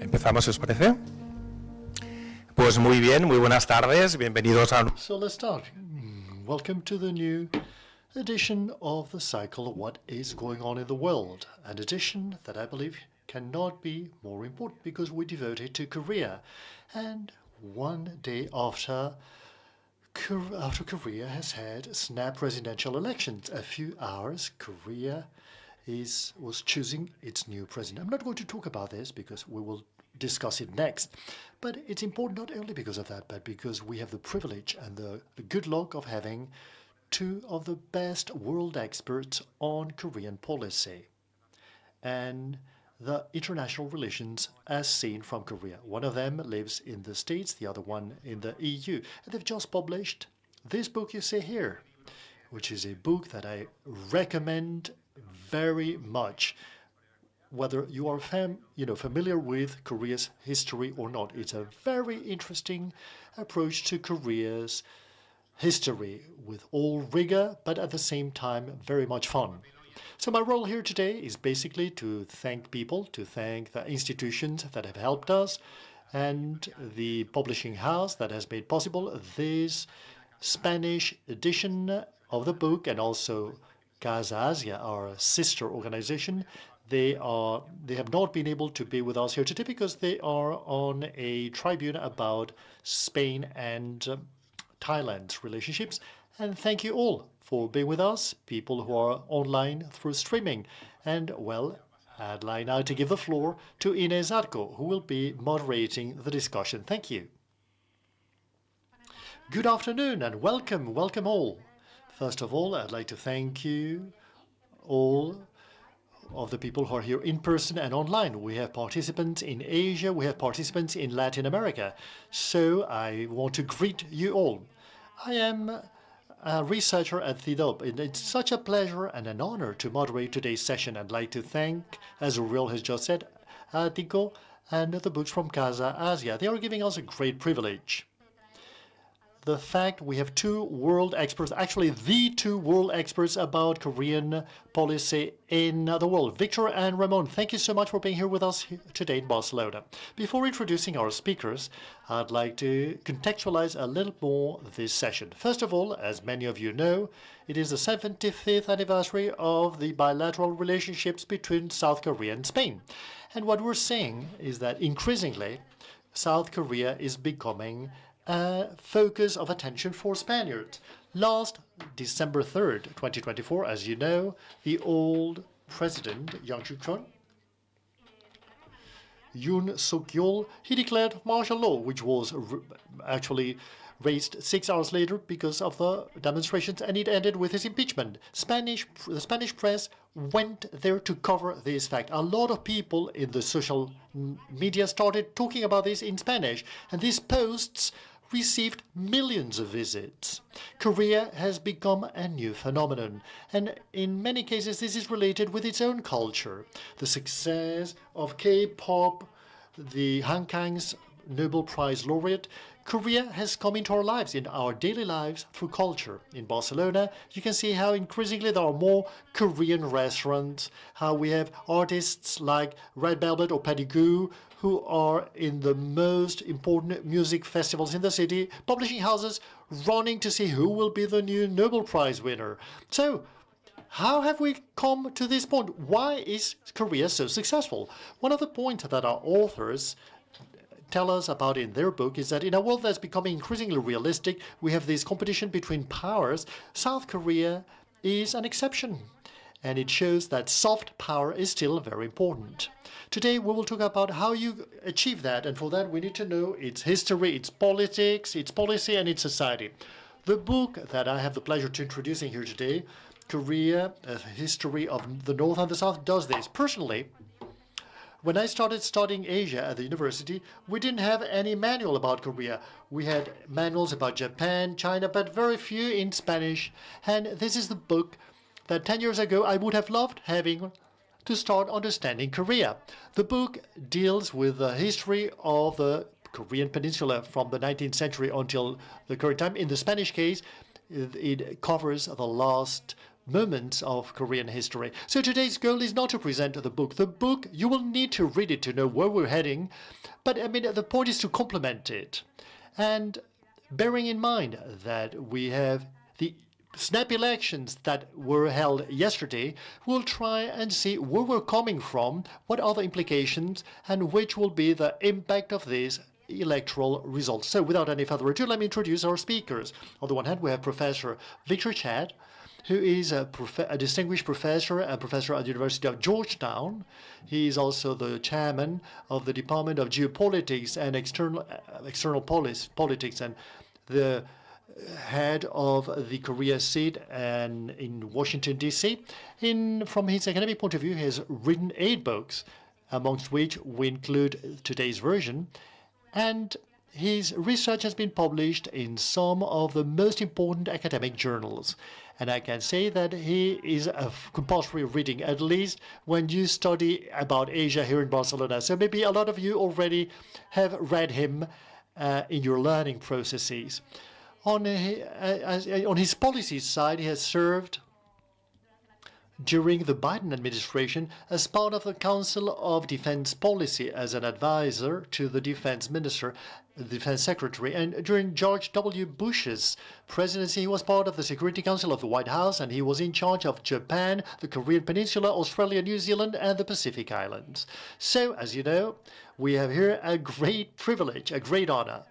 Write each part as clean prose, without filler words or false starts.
¿Empezamos, si os parece? Pues muy bien, muy buenas tardes, bienvenidos a... So let's start. Welcome to the new edition of the cycle of what is going on in the world. An edition that I believe cannot be more important because we devote it to Korea. And one day after Korea has had snap presidential elections, a few hours, Korea was choosing its new president. I'm not going to talk about this because we will discuss it next. But it's important not only because of that, but because we have the privilege and the good luck of having two of the best world experts on Korean policy and the international relations as seen from Korea. One of them lives in the States, the other one in the EU. And they've just published this book you see here, which is a book that I recommend very much, whether you are familiar with Korea's history or not. It's a very interesting approach to Korea's history with all rigor, but at the same time, very much fun. So my role here today is basically to thank people, to thank the institutions that have helped us, and the publishing house that has made possible this Spanish edition of the book, and also Casa Asia, our sister organization. They have not been able to be with us here today because they are on a tribune about Spain and Thailand's relationships. And thank you all for being with us, people who are online through streaming. And, well, I'd like now to give the floor to Inés Arco, who will be moderating the discussion. Thank you. Good afternoon and welcome all. First of all, I'd like to thank you all of the people who are here in person and online. We have participants in Asia, we have participants in Latin America. So I want to greet you all. I am a researcher at CIDOB, and it's such a pleasure and an honor to moderate today's session. I'd like to thank, as Uriel has just said, Ático and the books from Casa Asia. They are giving us a great privilege. The fact we have two world experts, actually the two world experts about Korean policy in the world. Victor and Ramón, thank you so much for being here with us today in Barcelona. Before introducing our speakers, I'd like to contextualize a little more this session. First of all, as many of you know, it is the 75th anniversary of the bilateral relationships between South Korea and Spain. And what we're seeing is that increasingly, South Korea is becoming a focus of attention for Spaniards. Last December 3rd, 2024, as you know, the old president, Jong-un, Yoon Suk-yeol, he declared martial law, which was actually raised 6 hours later because of the demonstrations, and it ended with his impeachment. The Spanish press went there to cover this fact. A lot of people in the social media started talking about this in Spanish, and these posts received millions of visits. Korea has become a new phenomenon, and in many cases this is related with its own culture. The success of K-pop, the Han Kang's Nobel Prize laureate, Korea has come into our lives, in our daily lives, through culture. In Barcelona, you can see how increasingly there are more Korean restaurants, how we have artists like Red Velvet or Pedigree who are in the most important music festivals in the city, publishing houses running to see who will be the new Nobel Prize winner. So, how have we come to this point? Why is Korea so successful? One of the points that our authors tell us about in their book is that in a world that's becoming increasingly realistic, we have this competition between powers. South Korea is an exception, and it shows that soft power is still very important. Today we will talk about how you achieve that, and for that we need to know its history, its politics, its policy, and its society. The book that I have the pleasure to introducing here today, Korea, a History of the North and the South, does this. Personally, when I started studying Asia at the university, we didn't have any manual about Korea. We had manuals about Japan, China, but very few in Spanish. And this is the book that 10 years ago I would have loved having to start understanding Korea. The book deals with the history of the Korean peninsula from the 19th century until the current time. In the Spanish case, it covers the last moments of Korean history. So today's goal is not to present the book. The book, you will need to read it to know where we're heading. But I mean, the point is to complement it. And bearing in mind that we have the snap elections that were held yesterday, we'll try and see where we're coming from, what are the implications, and which will be the impact of these electoral results. So without any further ado, let me introduce our speakers. On the one hand, we have Professor Victor D, who is a distinguished professor and professor at the University of Georgetown. He is also the chairman of the Department of Geopolitics and External Politics and the head of the Korea seat and in Washington, D.C. From his academic point of view, he has written 8 books, amongst which we include today's version. And his research has been published in some of the most important academic journals. And I can say that he is a compulsory reading, at least when you study about Asia here in Barcelona. So maybe a lot of you already have read him in your learning processes. On his policy side, he has served during the Biden administration as part of the Council of Defense Policy as an advisor to the defense minister, the defense secretary. And during George W. Bush's presidency, he was part of the Security Council of the White House, and he was in charge of Japan, the Korean Peninsula, Australia, New Zealand, and the Pacific Islands. So, as you know, we have here a great privilege, a great honor.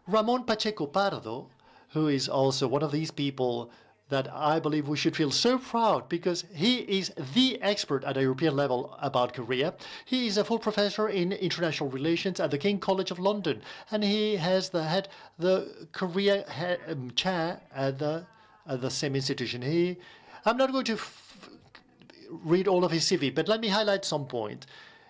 Ramón Pacheco Pardo, who is also one of these people that I believe we should feel so proud because he is the expert at a European level about Korea. He is a full professor in international relations at the King College of London, and he has the Korea chair at the same institution. I'm not going to read all of his CV, but let me highlight some points.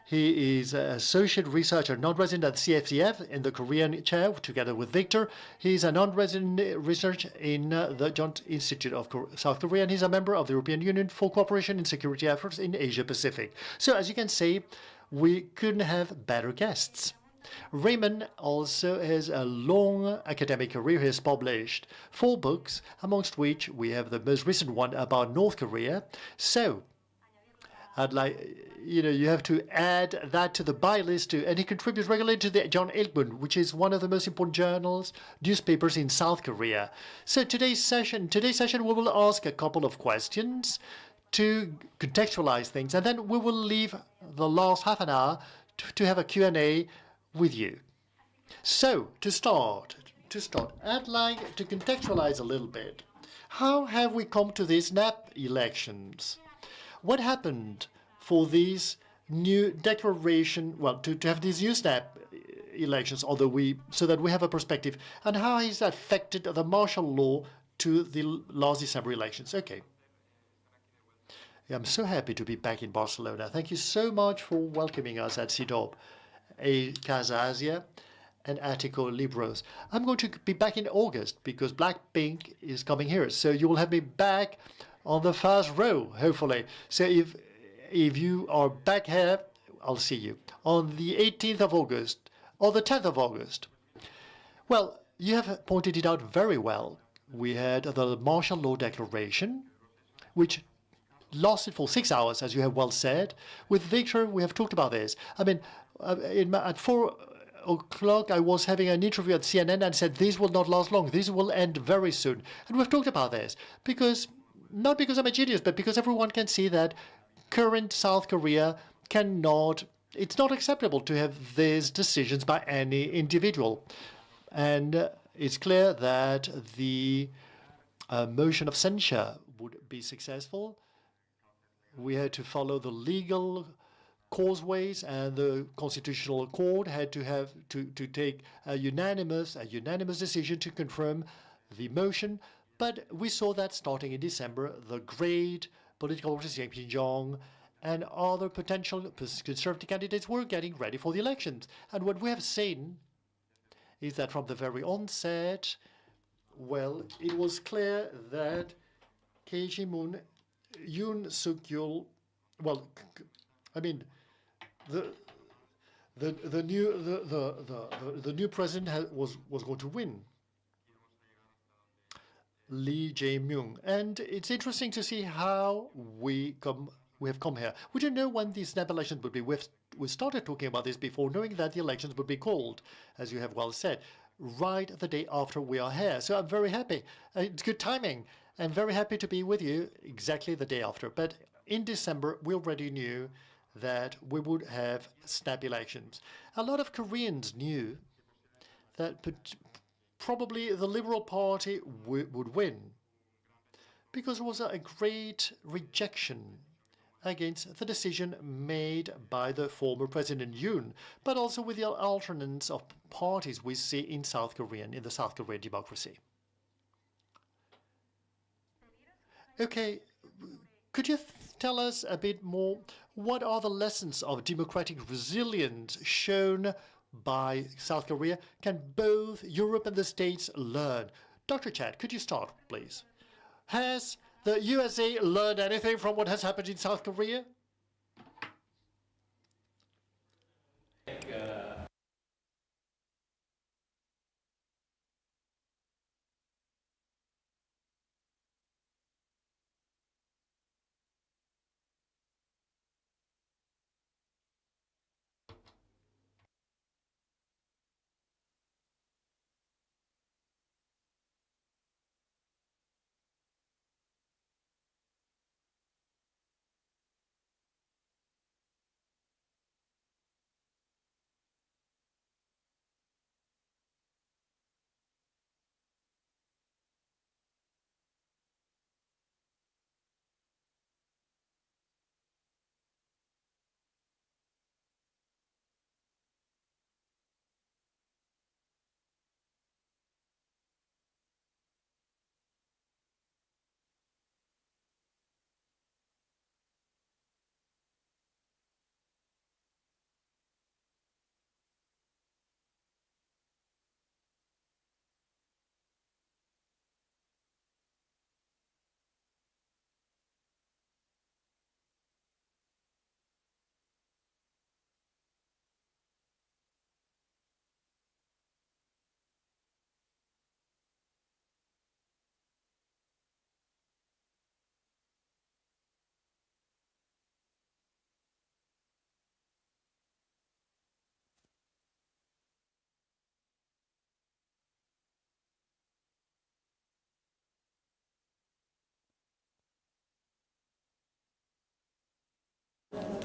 He is an associate researcher, non-resident at CFCF in the Korean chair, together with Victor. He's a non-resident researcher in the Joint Institute of South Korea, and he's a member of the European Union for cooperation in security efforts in Asia-Pacific. So, as you can see, we couldn't have better guests. Raymond also has a long academic career. He has published 4 books, amongst which we have the most recent one about North Korea. So, I'd like, you have to add that to the buy list too. And he contributes regularly to the John Ilkman, which is one of the most important journals, newspapers in South Korea. So today's session, we will ask a couple of questions to contextualize things, and then we will leave the last half an hour to have a Q&A with you. So to start, I'd like to contextualize a little bit. How have we come to these snap elections? What happened for these new declaration, well, to have these new snap elections, so that we have a perspective, and how has that affected the martial law to the last December elections? Okay. I'm so happy to be back in Barcelona. Thank you so much for welcoming us at CIDOB, Casa Asia, and Ático Libros. I'm going to be back in August because Blackpink is coming here, so you will have me back on the first row, hopefully. So if you are back here, I'll see you on the 18th of August or the 10th of August. Well, you have pointed it out very well. We had the martial law declaration, which lasted for 6 hours, as you have well said. With Victor, we have talked about this. I mean, at 4 o'clock, I was having an interview at CNN and said, this will not last long. This will end very soon. And we've talked about this not because I'm a genius, but because everyone can see that current South Korea it's not acceptable to have these decisions by any individual. And it's clear that the motion of censure would be successful. We had to follow the legal causeways, and the Constitutional Court had to take a unanimous decision to confirm the motion. But we saw that starting in December, the great political forces in Xinjiang and other potential conservative candidates were getting ready for the elections. And what we have seen is that from the very onset, well, it was clear that Kim Jong-un, Yoon Suk-yeol, well, I mean, the new president was going to win. Lee Jae-myung. And it's interesting to see how we have come here. We don't know when these snap elections would be. We started talking about this before, knowing that the elections would be called, as you have well said, right the day after we are here. So I'm very happy. It's good timing. I'm very happy to be with you exactly the day after. But in December, we already knew that we would have snap elections. A lot of Koreans knew that probably the Liberal Party would win, because there was a great rejection against the decision made by the former President Yoon, but also with the alternance of parties we see in the South Korean democracy. Okay, could you tell us a bit more? What are the lessons of democratic resilience shown by South Korea? Can both Europe and the States learn? Dr. Chad, could you start, please? Has the USA learned anything from what has happened in South Korea?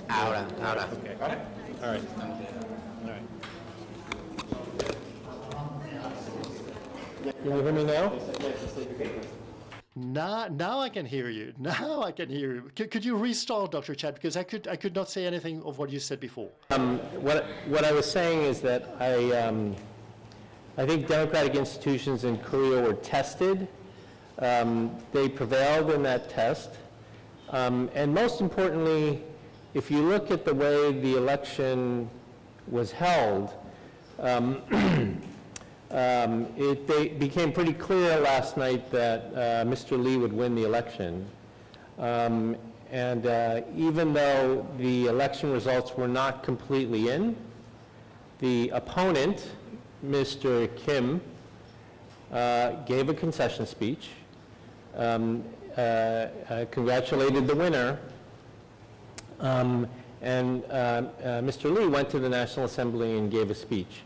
Ahora. Okay. All right. Can you hear me now? Now I can hear you. Now I can hear you. Could you restart, Dr. Chad? Because I could not say anything of what you said before. What I was saying is that I think democratic institutions in Korea were tested. They prevailed in that test. And most importantly, if you look at the way the election was held, it became pretty clear last night that Mr. Lee would win the election. And even though the election results were not completely in, the opponent, Mr. Kim, gave a concession speech, congratulated the winner, and Mr. Lee went to the National Assembly and gave a speech.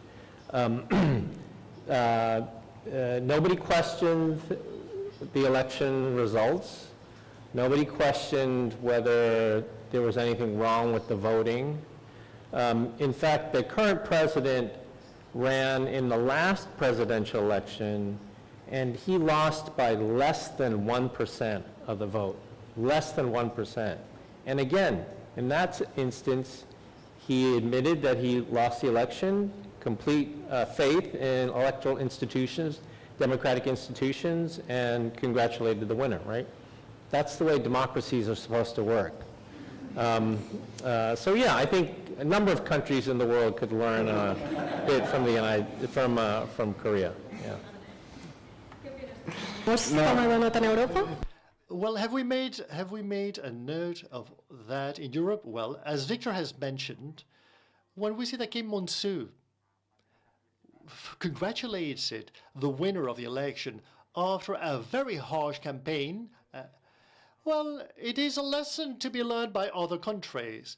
Nobody questioned the election results. Nobody questioned whether there was anything wrong with the voting. In fact, the current president ran in the last presidential election, and he lost by less than 1% of the vote, less than 1%. And again, in that instance, he admitted that he lost the election, complete faith in electoral institutions, democratic institutions, and congratulated the winner, right? That's the way democracies are supposed to work. So yeah, I think a number of countries in the world could learn a bit from Korea. Yeah. Well, have we made a note of that in Europe? Well, as Victor has mentioned, when we see that Kim Moon-soo congratulated the winner of the election after a very harsh campaign, well, it is a lesson to be learned by other countries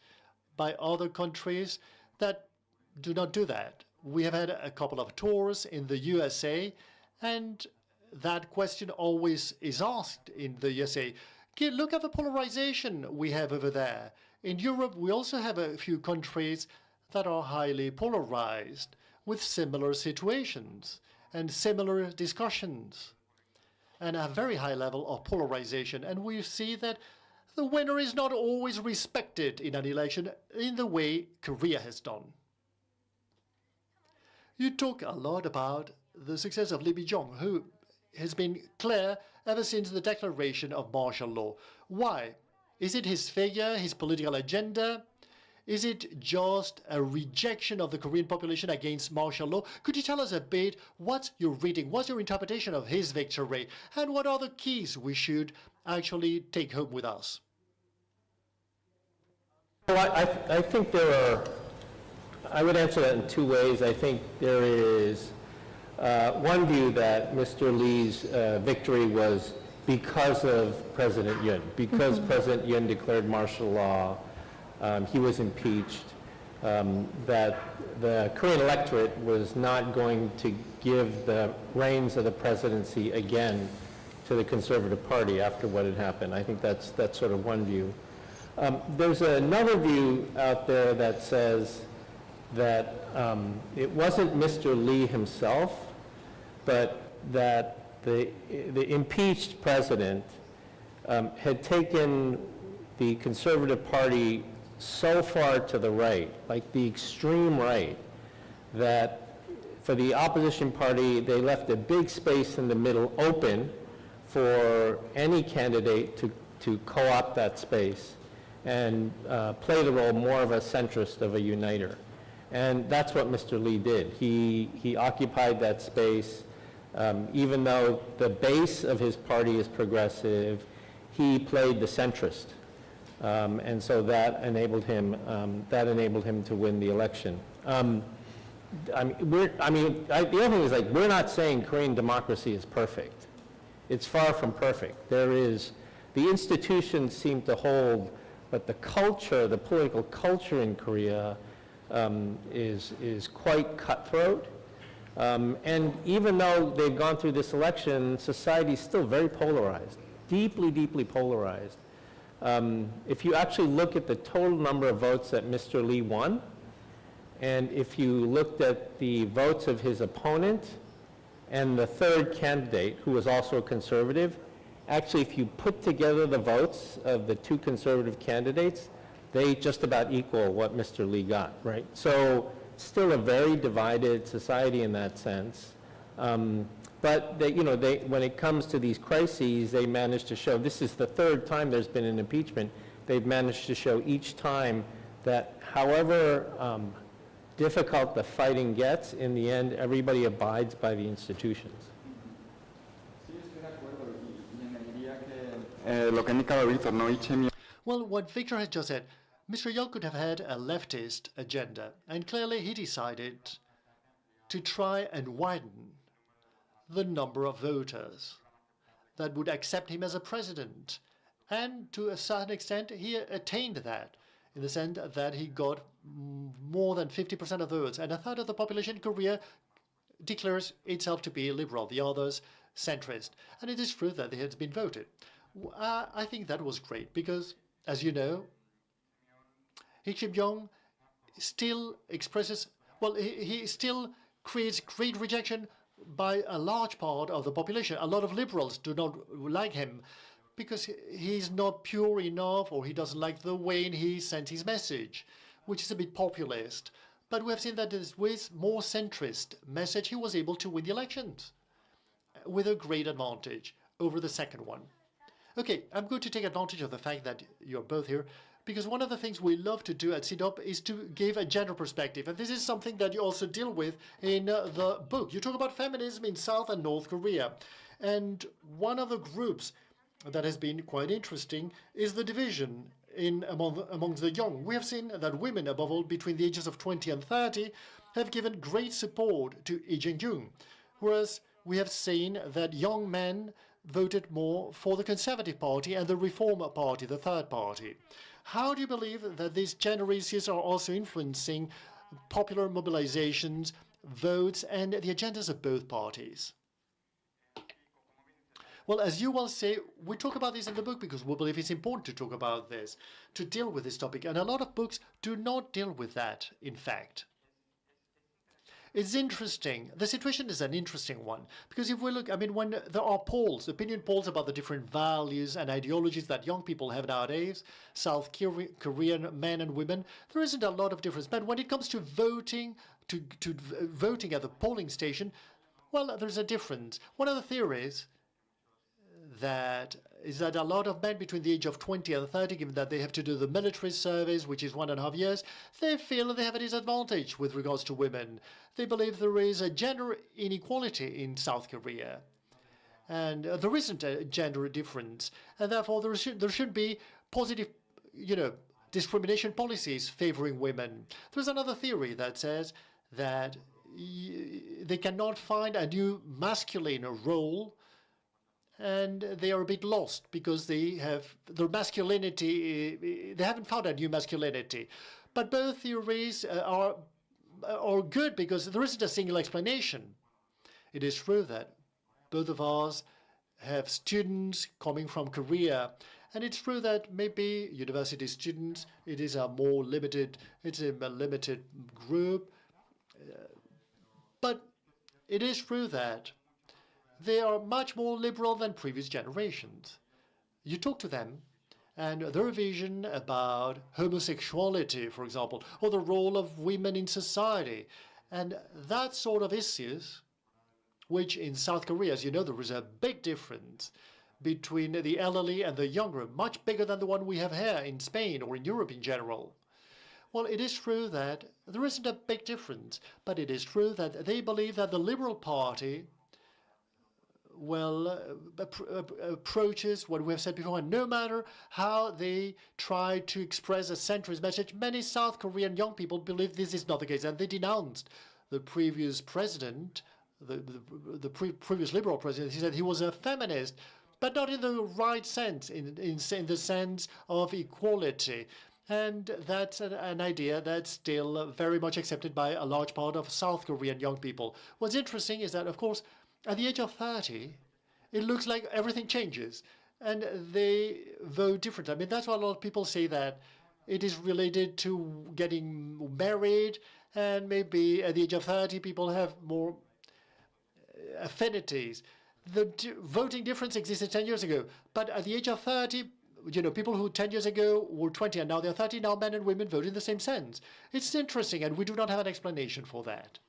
that do not do that. We have had a couple of tours in the USA, and that question always is asked in the USA. Look at the polarization we have over there. In Europe, we also have a few countries that are highly polarized with similar situations and similar discussions and a very high level of polarization. And we see that the winner is not always respected in an election in the way Korea has done. You talk a lot about the success of Lee Byung-jong, who has been clear ever since the declaration of martial law. Why? Is it his figure, his political agenda? Is it just a rejection of the Korean population against martial law? Could you tell us a bit what you're reading, what's your interpretation of his victory, and what are the keys we should actually take home with us? Well, I think I would answer that in two ways. I think there is one view that Mr. Lee's victory was because of President Yoon. Because President Yoon declared martial law, he was impeached, that the Korean electorate was not going to give the reins of the presidency again to the Conservative Party after what had happened. I think that's sort of one view. There's another view out there that says that it wasn't Mr. Lee himself, but that the impeached president had taken the Conservative Party so far to the right, like the extreme right, that for the opposition party, they left a big space in the middle open for any candidate to co-opt that space and play the role more of a centrist, of a uniter. And that's what Mr. Lee did. He occupied that space. Even though the base of his party is progressive, he played the centrist. And so that enabled him to win the election. The other thing is, like, we're not saying Korean democracy is perfect. It's far from perfect. The institutions seem to hold, but the culture, the political culture in Korea is quite cutthroat. And even though they've gone through this election, society is still very polarized, deeply, deeply polarized. If you actually look at the total number of votes that Mr. Lee won, and if you looked at the votes of his opponent and the third candidate, who was also a conservative, actually, if you put together the votes of the two conservative candidates, they just about equal what Mr. Lee got, right? So still a very divided society in that sense. But when it comes to these crises, they managed to show, this is the third time there's been an impeachment, they've managed to show each time that however difficult the fighting gets, in the end, everybody abides by the institutions. Well, what Victor has just said, Mr. Young could have had a leftist agenda, and clearly he decided to try and widen the number of voters that would accept him as a president. And to a certain extent, he attained that, in the sense that he got more than 50% of votes, and a third of the population in Korea declares itself to be liberal, the others centrist. And it is true that he has been voted. I think that was great because, as you know, Lee Jae-myung still expresses, well, he still creates great rejection by a large part of the population. A lot of liberals do not like him because he's not pure enough, or he doesn't like the way he sends his message, which is a bit populist. But we have seen that with more centrist message, he was able to win the elections with a great advantage over the second one. Okay, I'm going to take advantage of the fact that you're both here, because one of the things we love to do at CIDOB is to give a gender perspective. And this is something that you also deal with in the book. You talk about feminism in South and North Korea. And one of the groups that has been quite interesting is the division amongst the young. We have seen that women, above all between the ages of 20 and 30, have given great support to Lee Jae-myung, whereas we have seen that young men voted more for the Conservative Party and the Reform Party, the third party. How do you believe that these gender issues are also influencing popular mobilizations, votes, and the agendas of both parties? Well, as you will say, we talk about this in the book because we believe it's important to talk about this, to deal with this topic. And a lot of books do not deal with that, in fact. It's interesting. The situation is an interesting one because if we look, I mean, when there are polls, opinion polls about the different values and ideologies that young people have nowadays, South Korean men and women, there isn't a lot of difference. But when it comes to voting, voting at the polling station, well, there's a difference. One of the theories is that a lot of men between the age of 20 and 30, given that they have to do the military service, which is 1.5 years, they feel they have a disadvantage with regards to women. They believe there is a gender inequality in South Korea. And there isn't a gender difference. And therefore, there should be positive, discrimination policies favoring women. There's another theory that says that they cannot find a new masculine role, and they are a bit lost because they have their masculinity, they haven't found a new masculinity. But both theories are good because there isn't a single explanation. It is true that both of us have students coming from Korea, and it's true that maybe university students, it is a more limited, it's a limited group, but it is true that they are much more liberal than previous generations. You talk to them, and their vision about homosexuality, for example, or the role of women in society, and that sort of issues, which in South Korea, as you know, there is a big difference between the elderly and the younger, much bigger than the one we have here in Spain or in Europe in general. Well, it is true that there isn't a big difference, but it is true that they believe that the Liberal Party approaches what we have said before, and no matter how they try to express a centrist message, many South Korean young people believe this is not the case, and they denounced the previous president, the previous liberal president. He said he was a feminist, but not in the right sense, in the sense of equality. And that's an idea that's still very much accepted by a large part of South Korean young people. What's interesting is that, of course, at the age of 30, it looks like everything changes, and they vote differently. I mean, that's why a lot of people say that it is related to getting married, and maybe at the age of 30, people have more affinities. The voting difference existed 10 years ago, but at the age of 30, people who 10 years ago were 20 and now they're 30, now men and women vote in the same sense. It's interesting, and we do not have an explanation for that.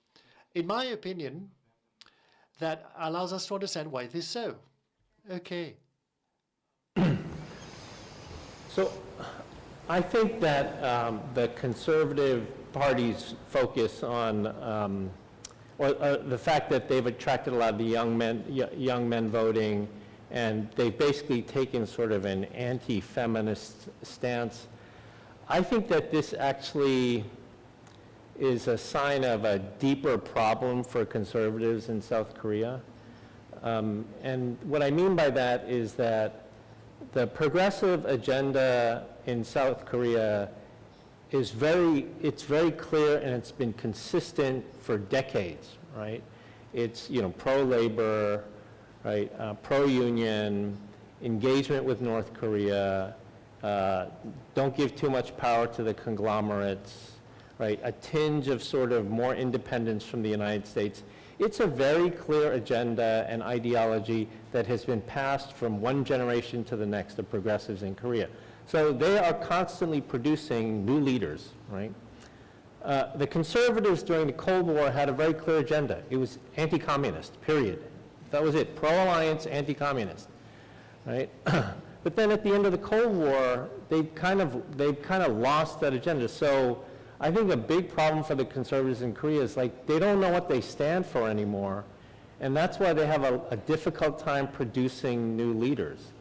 In my opinion, that allows us to understand why it is so. Okay. So I think that the Conservative Party's focus on, or the fact that they've attracted a lot of the young men voting, and they've basically taken sort of an anti-feminist stance, I think that this actually is a sign of a deeper problem for conservatives in South Korea. And what I mean by that is that the progressive agenda in South Korea is very clear, and it's been consistent for decades, right? It's, pro-labor, right, pro-union, engagement with North Korea, don't give too much power to the conglomerates, right, a tinge of sort of more independence from the United States. It's a very clear agenda and ideology that has been passed from one generation to the next of progressives in Korea. So they are constantly producing new leaders, right? The conservatives during the Cold War had a very clear agenda. It was anti-communist, period. That was it, pro-alliance, anti-communist, right? But then at the end of the Cold War, they've kind of lost that agenda. So I think a big problem for the conservatives in Korea is they don't know what they stand for anymore, and that's why they have a difficult time producing new leaders,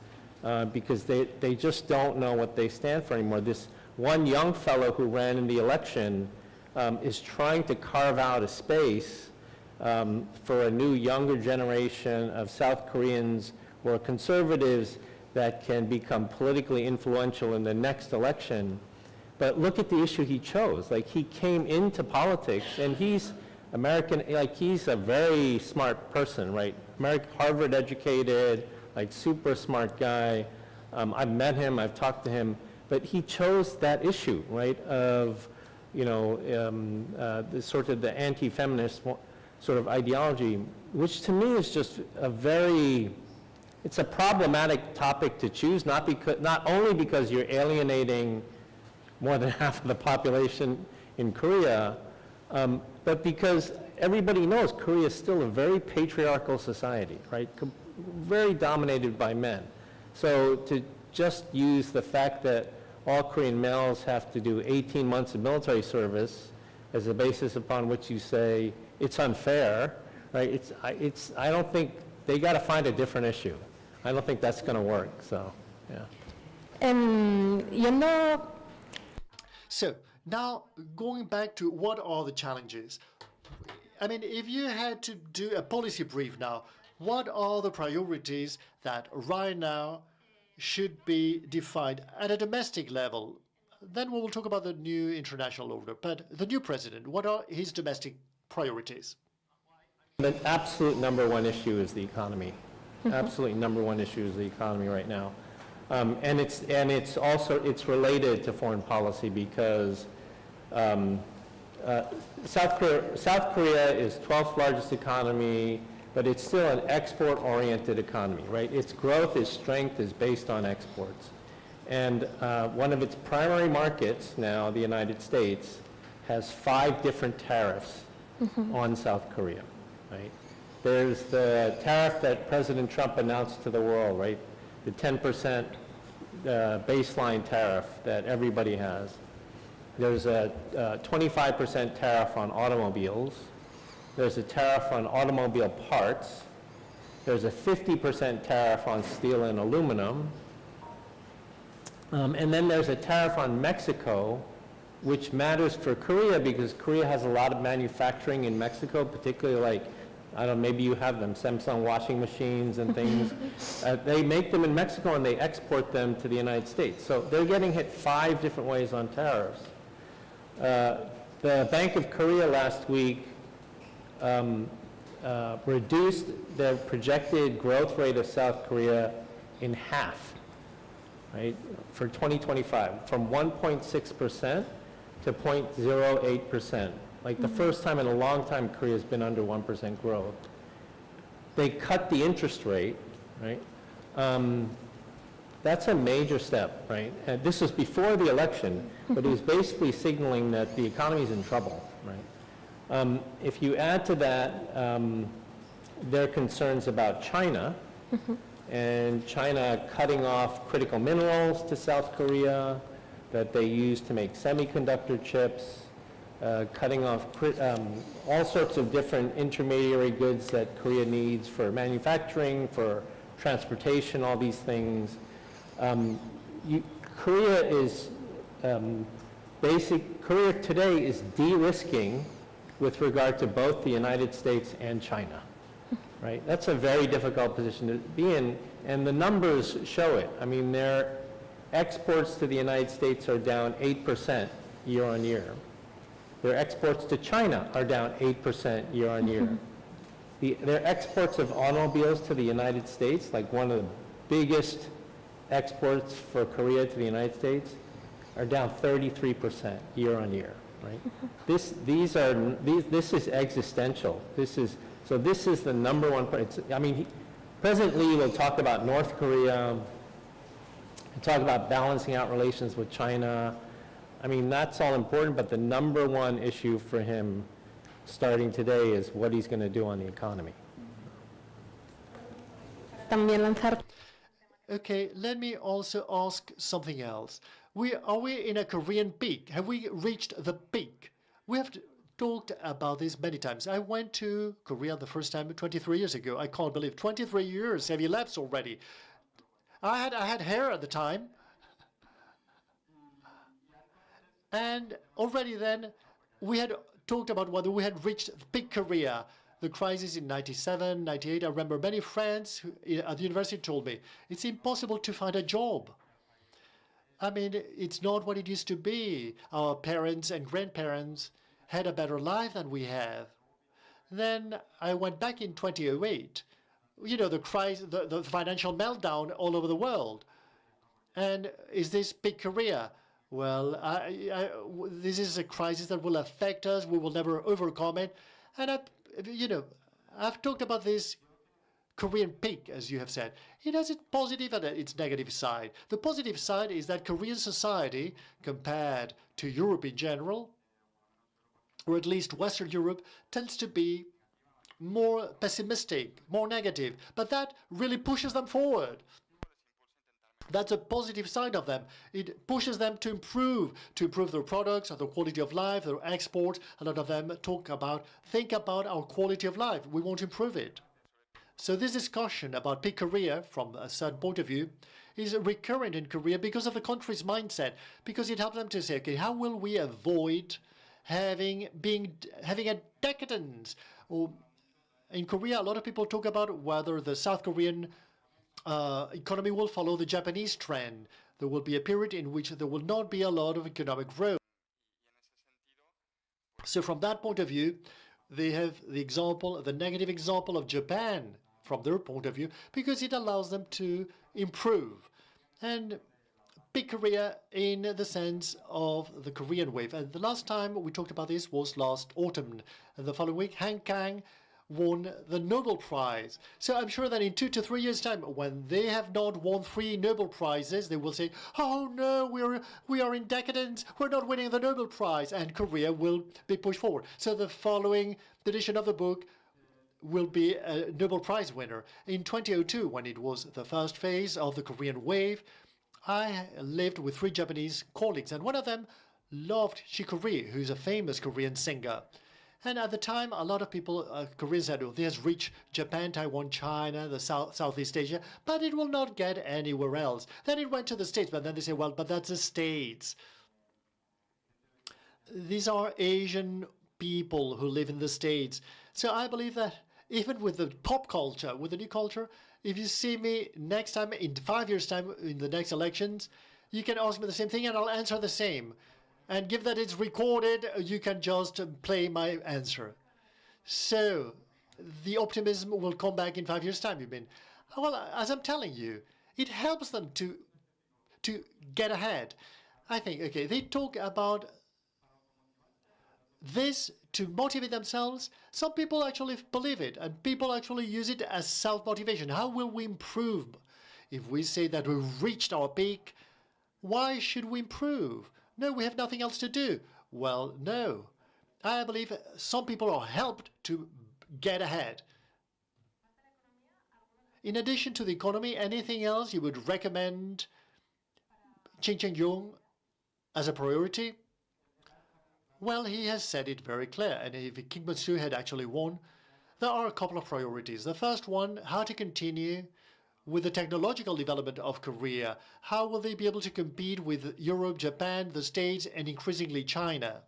because they just don't know what they stand for anymore. This one young fellow who ran in the election is trying to carve out a space for a new younger generation of South Koreans or conservatives that can become politically influential in the next election. But look at the issue he chose. Like, he came into politics, and he's American, like, he's a very smart person, right? Harvard educated, like, super smart guy. I've met him, I've talked to him, but he chose that issue, right, of, the sort of the anti-feminist sort of ideology, which to me is just it's a problematic topic to choose, not only because you're alienating more than half of the population in Korea, but because everybody knows Korea is still a very patriarchal society, right? Very dominated by men. So to just use the fact that all Korean males have to do 18 months of military service as a basis upon which you say it's unfair, right? I don't think, they got to find a different issue. I don't think that's going to work, so, yeah. So now going back to what are the challenges? I mean, if you had to do a policy brief now, what are the priorities that right now should be defined at a domestic level? Then we will talk about the new international order. But the new president, what are his domestic priorities? The absolute number one issue is the economy. Absolutely number one issue is the economy right now. And it's also related to foreign policy because South Korea is 12th largest economy, but it's still an export-oriented economy, right? Its growth, its strength is based on exports. And one of its primary markets now, the United States, has 5 different tariffs on South Korea, right? There's the tariff that President Trump announced to the world, right? The 10% baseline tariff that everybody has. There's a 25% tariff on automobiles. There's a tariff on automobile parts. There's a 50% tariff on steel and aluminum. And then there's a tariff on Mexico, which matters for Korea because Korea has a lot of manufacturing in Mexico, particularly like, I don't know, maybe you have them, Samsung washing machines and things. They make them in Mexico and they export them to the United States. So they're getting hit 5 different ways on tariffs. The Bank of Korea last week reduced their projected growth rate of South Korea in half, right, for 2025, from 1.6% to 0.08%. Like the first time in a long time Korea's been under 1% growth. They cut the interest rate, right? That's a major step, right? And this was before the election, but it was basically signaling that the economy's in trouble, right? If you add to that their concerns about China, and China cutting off critical minerals to South Korea that they use to make semiconductor chips, cutting off all sorts of different intermediary goods that Korea needs for manufacturing, for transportation, all these things. Korea is Korea today is de-risking with regard to both the United States and China, right? That's a very difficult position to be in, and the numbers show it. I mean, their exports to the United States are down 8% year on year. Their exports to China are down 8% year on year. Their exports of automobiles to the United States, like one of the biggest exports for Korea to the United States, are down 33% year on year, right? This is existential. This is the number one part. I mean, President Lee will talk about North Korea, talk about balancing out relations with China. I mean, that's all important, but the number one issue for him starting today is what he's going to do on the economy. Okay, let me also ask something else. Are we in a Korean peak? Have we reached the peak? We have talked about this many times. I went to Korea the first time 23 years ago. I can't believe 23 years have elapsed already. I had hair at the time. And already then, we had talked about whether we had reached peak Korea. the crisis in 97, 98, I remember many friends at the university told me, it's impossible to find a job. I mean, it's not what it used to be. Our parents and grandparents had a better life than we have. Then I went back in 2008. You know, the crisis, the financial meltdown all over the world. And is this big Korea? Well, this is a crisis that will affect us. We will never overcome it. And I've talked about this Korean peak, as you have said. It has its positive and its negative side. The positive side is that Korean society, compared to Europe in general, or at least Western Europe, tends to be more pessimistic, more negative. But that really pushes them forward. That's a positive side of them. It pushes them to improve their products, their quality of life, their exports. A lot of them think about our quality of life. We want to improve it. So this discussion about peak Korea, from a certain point of view, is recurrent in Korea because of the country's mindset, because it helps them to say, okay, how will we avoid having a decadence? Or in Korea, a lot of people talk about whether the South Korean economy will follow the Japanese trend. There will be a period in which there will not be a lot of economic growth. So from that point of view, they have the negative example of Japan from their point of view, because it allows them to improve. And big Korea in the sense of the Korean wave. And the last time we talked about this was last autumn. And the following week, Han Kang won the Nobel Prize. So I'm sure that in 2 to 3 years' time, when they have not won 3 Nobel Prizes, they will say, oh no, we are in decadence, we're not winning the Nobel Prize, and Korea will be pushed forward. So the following edition of the book will be a Nobel Prize winner. In 2002, when it was the first phase of the Korean wave, I lived with 3 Japanese colleagues, and one of them loved Shikori, who's a famous Korean singer. And at the time, a lot of people, Koreans said, oh, this has reached Japan, Taiwan, China, the Southeast Asia, but it will not get anywhere else. Then it went to the States, but then they say, well, but that's the States. These are Asian people who live in the States. So I believe that even with the pop culture, with the new culture, if you see me next time, in 5 years' time, in the next elections, you can ask me the same thing and I'll answer the same. And given that it's recorded, you can just play my answer. So the optimism will come back in 5 years' time, you mean? Well, as I'm telling you, it helps them to get ahead. I think, okay, they talk about this to motivate themselves. Some people actually believe it, and people actually use it as self-motivation. How will we improve? If we say that we've reached our peak, why should we improve? No, we have nothing else to do. Well, no. I believe some people are helped to get ahead. In addition to the economy, anything else you would recommend Ching Cheng-yong as a priority? Well, he has said it very clear, and if Kim Bok-soo had actually won, there are a couple of priorities. The first one, how to continue with the technological development of Korea. How will they be able to compete with Europe, Japan, the States, and increasingly China?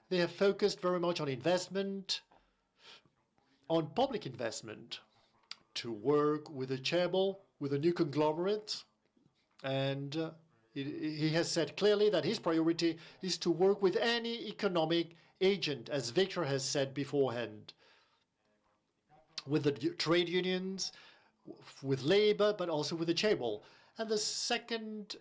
They have focused very much on investment, on public investment, to work with the chaebol, with the new conglomerates, and he has said clearly that his priority is to work with any economic agent, as Victor has said beforehand, with the trade unions, with labor, but also with the chaebol. And the second,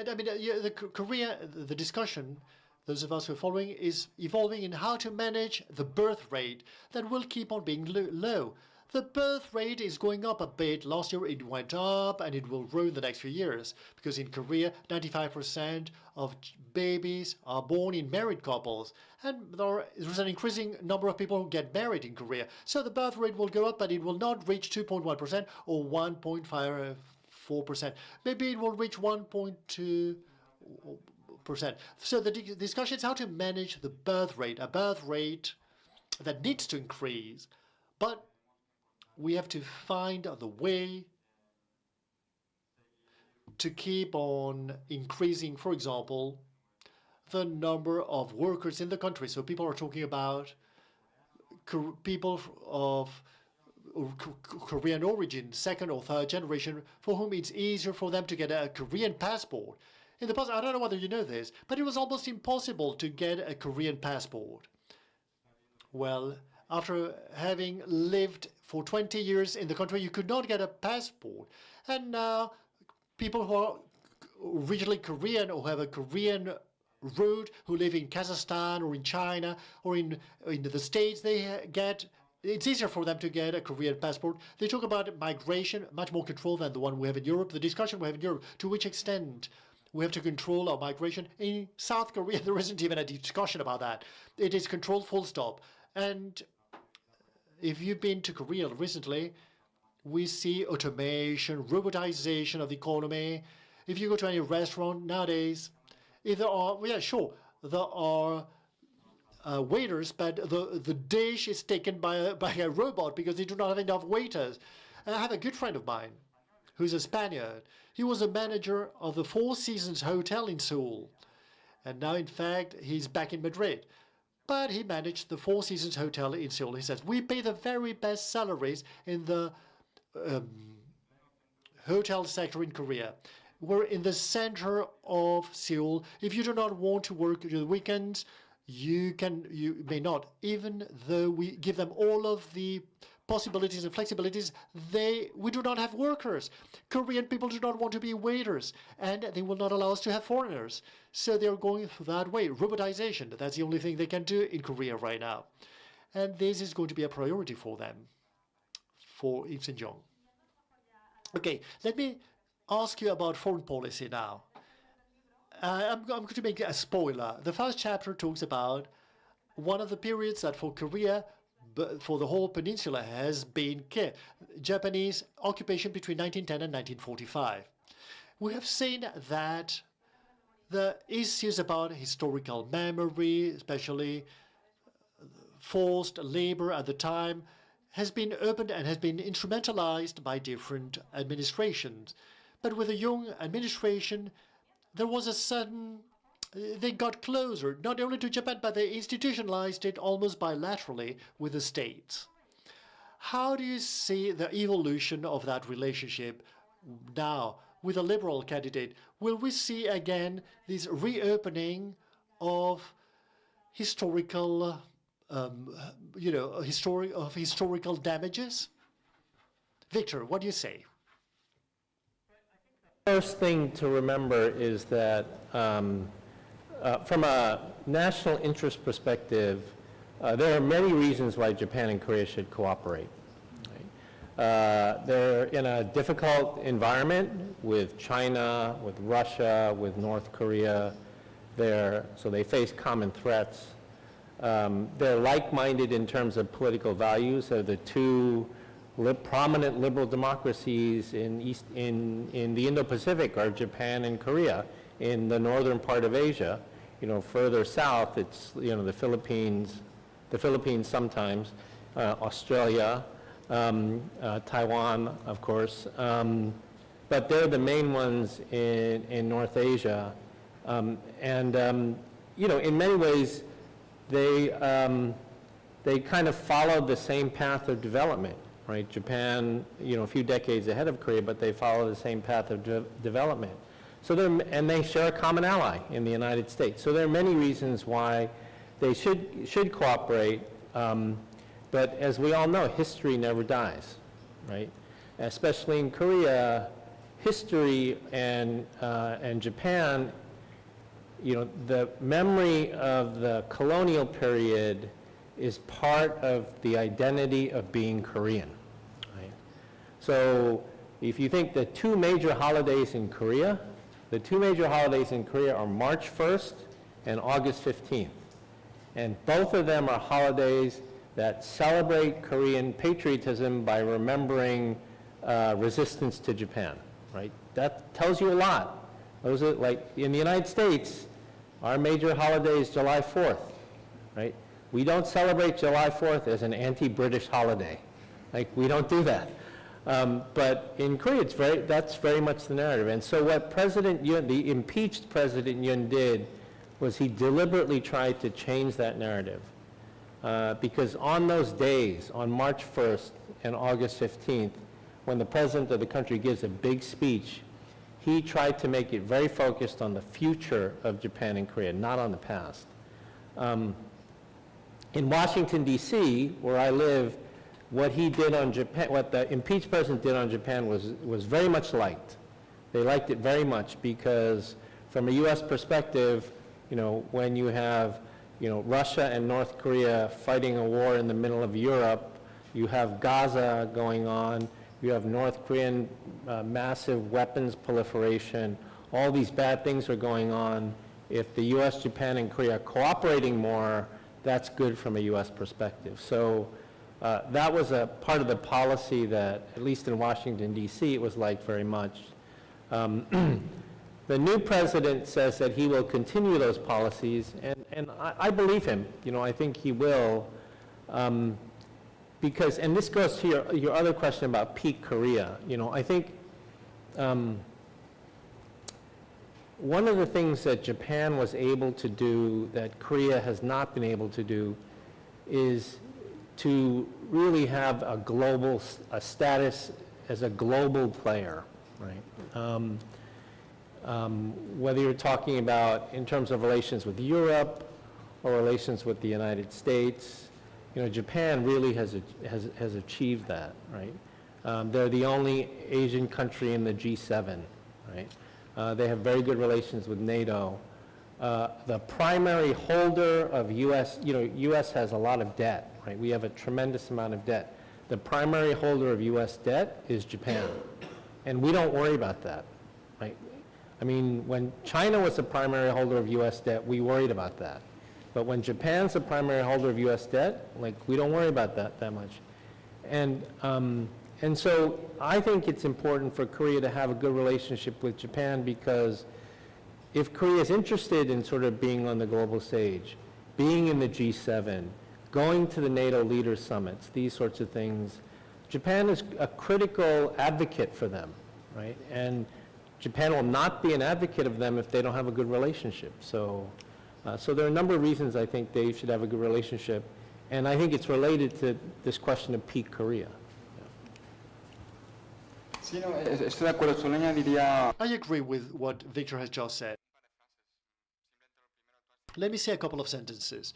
the discussion, those of us who are following, is evolving in how to manage the birth rate that will keep on being low. The birth rate is going up a bit. Last year it went up, and it will grow in the next few years, because in Korea, 95% of babies are born in married couples, and there's an increasing number of people who get married in Korea. So the birth rate will go up, but it will not reach 2.1% or 1.54%. Maybe it will reach 1.2%. So the discussion is how to manage the birth rate, a birth rate that needs to increase, but we have to find the way to keep on increasing, for example, the number of workers in the country. So people are talking about people of Korean origin, second or third generation, for whom it's easier for them to get a Korean passport. In the past, I don't know whether you know this, but it was almost impossible to get a Korean passport. Well, after having lived for 20 years in the country, you could not get a passport. And now people who are originally Korean or have a Korean root, who live in Kazakhstan or in China or in the States, it's easier for them to get a Korean passport. They talk about migration, much more control than the one we have in Europe. The discussion we have in Europe, to which extent we have to control our migration. In South Korea, there isn't even a discussion about that. It is controlled full stop. And if you've been to Korea recently, we see automation, robotization of the economy. If you go to any restaurant nowadays, if there are, yeah, sure, there are waiters, but the dish is taken by a robot because they do not have enough waiters. And I have a good friend of mine who's a Spaniard. He was a manager of the Four Seasons Hotel in Seoul. And now, in fact, he's back in Madrid. But he managed the Four Seasons Hotel in Seoul. He says, we pay the very best salaries in the hotel sector in Korea. We're in the center of Seoul. If you do not want to work the weekends, you may not. Even though we give them all of the possibilities and flexibilities, we do not have workers. Korean people do not want to be waiters, and they will not allow us to have foreigners. So they're going that way. Robotization, that's the only thing they can do in Korea right now. And this is going to be a priority for them, for Im Sin-jong. Okay, let me ask you about foreign policy now. I'm going to make a spoiler. The first chapter talks about one of the periods that for Korea, for the whole peninsula, has been Japanese occupation between 1910 and 1945. We have seen that the issues about historical memory, especially forced labor at the time, has been opened and has been instrumentalized by different administrations. But with the Jong administration, there was a sudden, they got closer, not only to Japan, but they institutionalized it almost bilaterally with the states. How do you see the evolution of that relationship now with a liberal candidate? Will we see again this reopening of historical, historical damages? Victor, what do you say? First thing to remember is that from a national interest perspective, there are many reasons why Japan and Korea should cooperate. Right? They're in a difficult environment with China, with Russia, with North Korea. So they face common threats. They're like-minded in terms of political values. They're the two prominent liberal democracies in the Indo-Pacific are Japan and Korea. In the northern part of Asia, further south, it's the Philippines sometimes, Australia, Taiwan, of course, but they're the main ones in North Asia, in many ways they kind of followed the same path of development. Right, Japan, a few decades ahead of Korea, but they follow the same path of development. So and they share a common ally in the United States. So there are many reasons why they should cooperate. But as we all know, history never dies, right? Especially in Korea, history and Japan, the memory of the colonial period is part of the identity of being Korean, right? So if you think the two major holidays in Korea, are March 1st and August 15th. And both of them are holidays that celebrate Korean patriotism by remembering resistance to Japan, right? That tells you a lot. Those are, like, in the United States, our major holiday is July 4th, right? We don't celebrate July 4th as an anti-British holiday. Like, we don't do that. But in Korea, that's very much the narrative. And so what President Yoon, the impeached President Yoon did, was he deliberately tried to change that narrative. Because on those days, on March 1st and August 15th, when the president of the country gives a big speech, he tried to make it very focused on the future of Japan and Korea, not on the past. In Washington, D.C., where I live, what he did on Japan, what the impeached president did on Japan was very much liked. They liked it very much because from a U.S. perspective, when you have, Russia and North Korea fighting a war in the middle of Europe, you have Gaza going on, you have North Korean massive weapons proliferation, all these bad things are going on. If the U.S., Japan, and Korea are cooperating more, that's good from a U.S. perspective. So that was a part of the policy that, at least in Washington, D.C., it was liked very much. The new president says that he will continue those policies, and I believe him. I think he will, because, and this goes to your other question about peak Korea. I think one of the things that Japan was able to do that Korea has not been able to do is to really have a status as a global player, right? Whether you're talking about in terms of relations with Europe or relations with the United States, Japan really has achieved that, right? They're the only Asian country in the G7, right? They have very good relations with NATO. The primary holder of U.S., U.S. has a lot of debt, right? We have a tremendous amount of debt. The primary holder of U.S. debt is Japan, and we don't worry about that, right? I mean, when China was the primary holder of U.S. debt, we worried about that. But when Japan's the primary holder of U.S. debt, we don't worry about that much. And so I think it's important for Korea to have a good relationship with Japan, because if Korea is interested in sort of being on the global stage, being in the G7, going to the NATO leaders summits, these sorts of things, Japan is a critical advocate for them, right? And Japan will not be an advocate of them if they don't have a good relationship. So there are a number of reasons I think they should have a good relationship, and I think it's related to this question of peak Korea. I agree with what Victor has just said. Let me say a couple of sentences.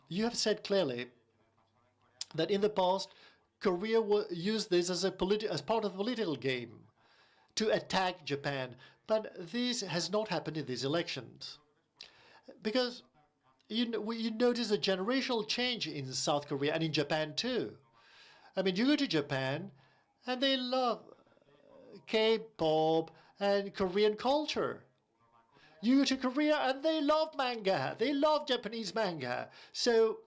You have said clearly that in the past, Korea used this as part of the political game to attack Japan, but this has not happened in these elections. Because you notice a generational change in South Korea and in Japan too. I mean, you go to Japan and they love K-pop and Korean culture. You go to Korea and they love manga. They love Japanese manga. So,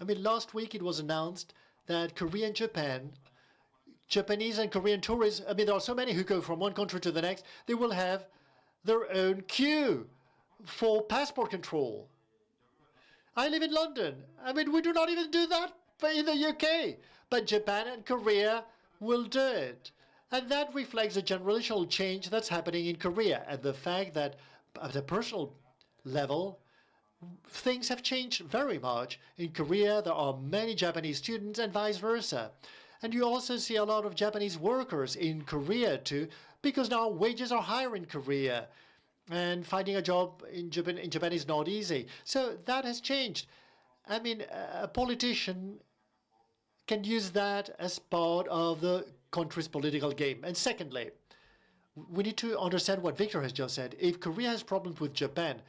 I mean, last week it was announced that Korea and Japan, Japanese and Korean tourists, I mean, there are so many who go from one country to the next, they will have their own queue for passport control. I live in London. I mean, we do not even do that in the UK, but Japan and Korea will do it. And that reflects the generational change that's happening in Korea, and the fact that at a personal level, things have changed very much. In Korea, there are many Japanese students and vice versa. And you also see a lot of Japanese workers in Korea too, because now wages are higher in Korea, and finding a job in Japan is not easy. So that has changed. I mean, a politician can use that as part of the country's political game. And secondly, we need to understand what Victor has just said. If Korea has problems with Japan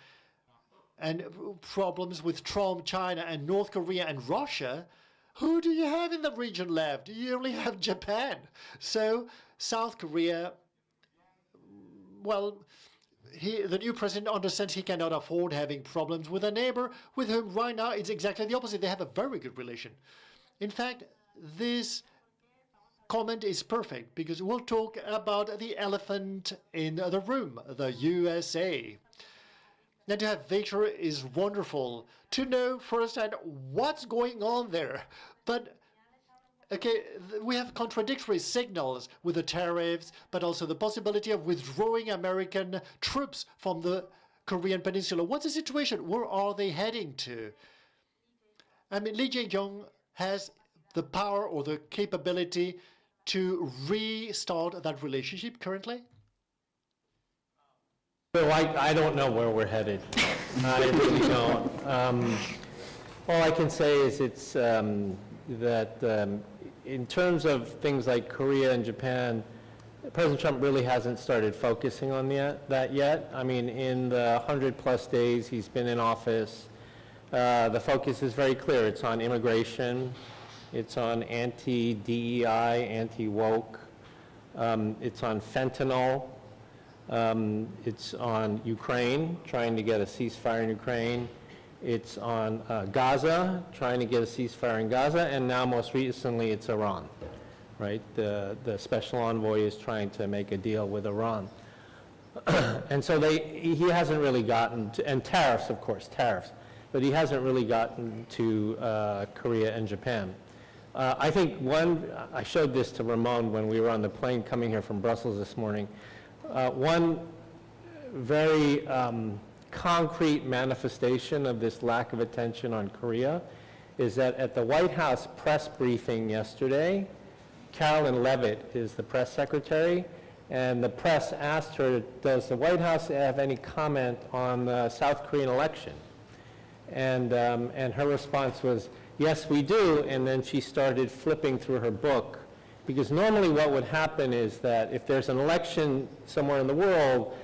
and problems with Trump, China, and North Korea and Russia, who do you have in the region left? You only have Japan. So South Korea, well, the new president understands he cannot afford having problems with a neighbor with whom right now it's exactly the opposite. They have a very good relation. In fact, this comment is perfect because we'll talk about the elephant in the room, the USA. And to have Victor is wonderful to know firsthand what's going on there. But okay, we have contradictory signals with the tariffs, but also the possibility of withdrawing American troops from the Korean Peninsula. What's the situation? Where are they heading to? I mean, Lee Jae-yong has the power or the capability to restart that relationship currently? So I don't know where we're headed. I really don't. All I can say is it's that in terms of things like Korea and Japan, President Trump really hasn't started focusing on that yet. I mean, in the 100-plus days he's been in office, the focus is very clear. It's on immigration, it's on anti-DEI, anti-woke, it's on fentanyl, it's on Ukraine, trying to get a ceasefire in Ukraine. It's on Gaza, trying to get a ceasefire in Gaza, and now most recently it's Iran, right? The special envoy is trying to make a deal with Iran. And so he hasn't really gotten to, and tariffs, of course, tariffs, but he hasn't really gotten to Korea and Japan. I think I showed this to Ramon when we were on the plane coming here from Brussels this morning. One very concrete manifestation of this lack of attention on Korea is that at the White House press briefing yesterday, Carolyn Levitt is the press secretary, and the press asked her, does the White House have any comment on the South Korean election? And her response was, yes, we do, and then she started flipping through her book, because normally what would happen is that if there's an election somewhere in the world,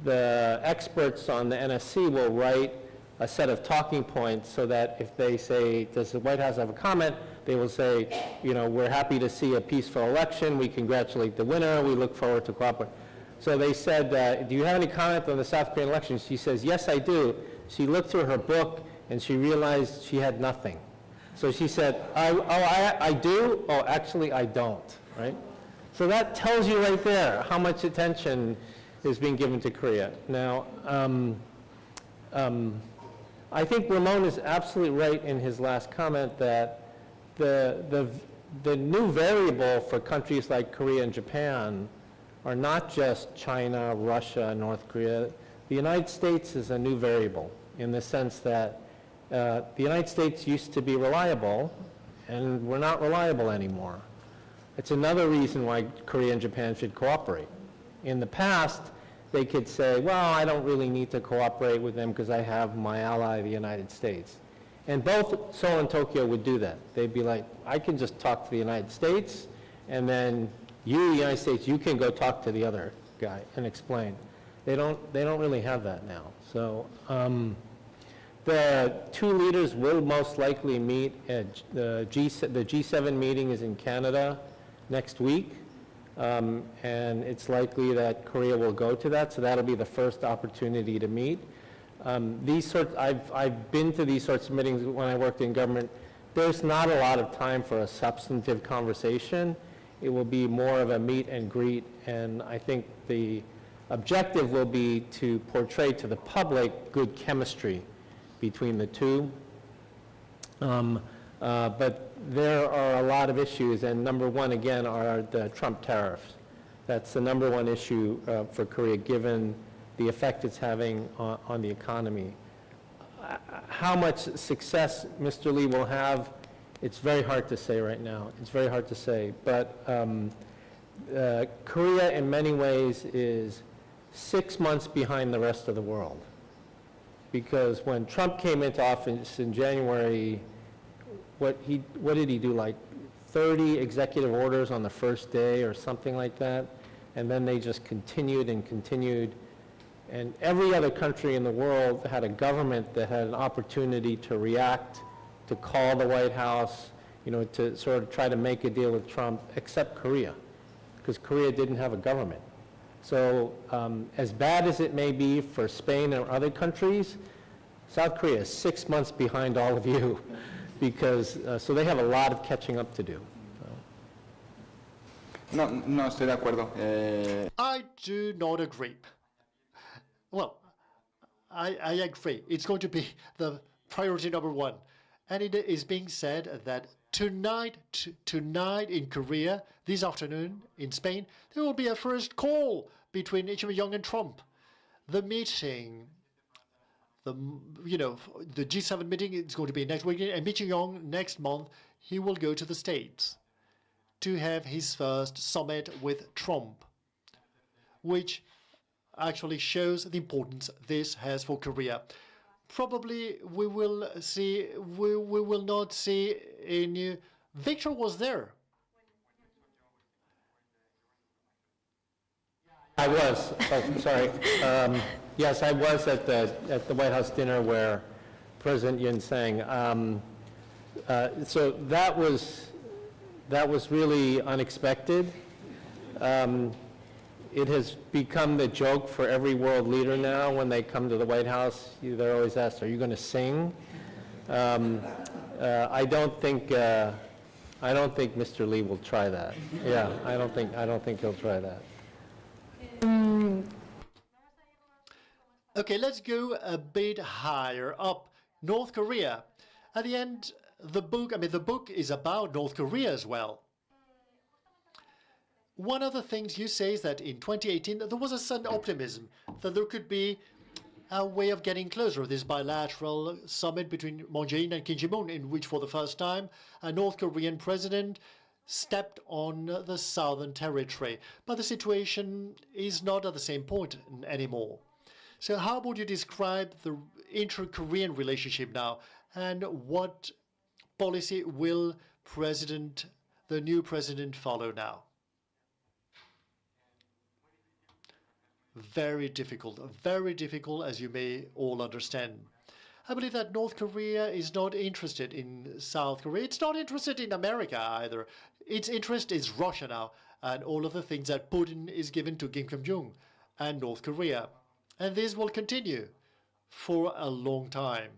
the experts on the NSC will write a set of talking points so that if they say, does the White House have a comment, they will say, you know, we're happy to see a peaceful election, we congratulate the winner, we look forward to cooperate. So they said, do you have any comment on the South Korean election? She says, yes, I do. She looked through her book and she realized she had nothing. So she said, I do? Oh, actually, I don't, right? So that tells you right there how much attention is being given to Korea. Now, I think Ramon is absolutely right in his last comment that the new variable for countries like Korea and Japan are not just China, Russia, North Korea. The United States is a new variable in the sense that the United States used to be reliable, and we're not reliable anymore. It's another reason why Korea and Japan should cooperate. In the past, they could say, well, I don't really need to cooperate with them because I have my ally, the United States. And both Seoul and Tokyo would do that. They'd be like, I can just talk to the United States, and then you, the United States, you can go talk to the other guy and explain. They don't really have that now. So the two leaders will most likely meet at the G7 meeting is in Canada next week. And it's likely that Korea will go to that, so that'll be the first opportunity to meet. I've been to these sorts of meetings when I worked in government. There's not a lot of time for a substantive conversation. It will be more of a meet and greet, and I think the objective will be to portray to the public good chemistry between the two. But there are a lot of issues, and number one, again, are the Trump tariffs. That's the number one issue for Korea, given the effect it's having on the economy. How much success Mr. Lee will have, it's very hard to say right now. It's very hard to say. But Korea, in many ways, is 6 months behind the rest of the world. Because when Trump came into office in January, what did he do, like 30 executive orders on the first day or something like that? And then they just continued and continued. And every other country in the world had a government that had an opportunity to react, to call the White House, you know, to sort of try to make a deal with Trump, except Korea, because Korea didn't have a government. So as bad as it may be for Spain or other countries, South Korea is 6 months behind all of you, because so they have a lot of catching up to do. No, estoy de acuerdo. I do not agree. Well, I agree. It's going to be the priority number one. And it is being said that tonight in Korea, this afternoon in Spain, there will be a first call between Jong-un and Trump. The meeting the G7 meeting is going to be next week, and Mi Young next month he will go to the States to have his first summit with Trump, which actually shows the importance this has for Korea. Probably we will not see a new. Victor was there. I was. Oh, sorry. Yes, I was at the White House dinner where President Yoon sang. So that was really unexpected. It has become the joke for every world leader now when they come to the White House. They're always asked, "Are you going to sing?" I don't think Mr. Lee will try that. Yeah, I don't think he'll try that. Okay, let's go a bit higher up. North Korea. At the end, the book is about North Korea as well. One of the things you say is that in 2018, there was a sudden optimism that there could be a way of getting closer, this bilateral summit between Moon Jae-in and Kim Jong-un, in which for the first time a North Korean president stepped on the southern territory. But the situation is not at the same point anymore. So how would you describe the inter-Korean relationship now, and what policy will the new president follow now? Very difficult, as you may all understand. I believe that North Korea is not interested in South Korea. It's not interested in America either. Its interest is Russia now, and all of the things that Putin is given to Kim Jong-un and North Korea. And this will continue for a long time.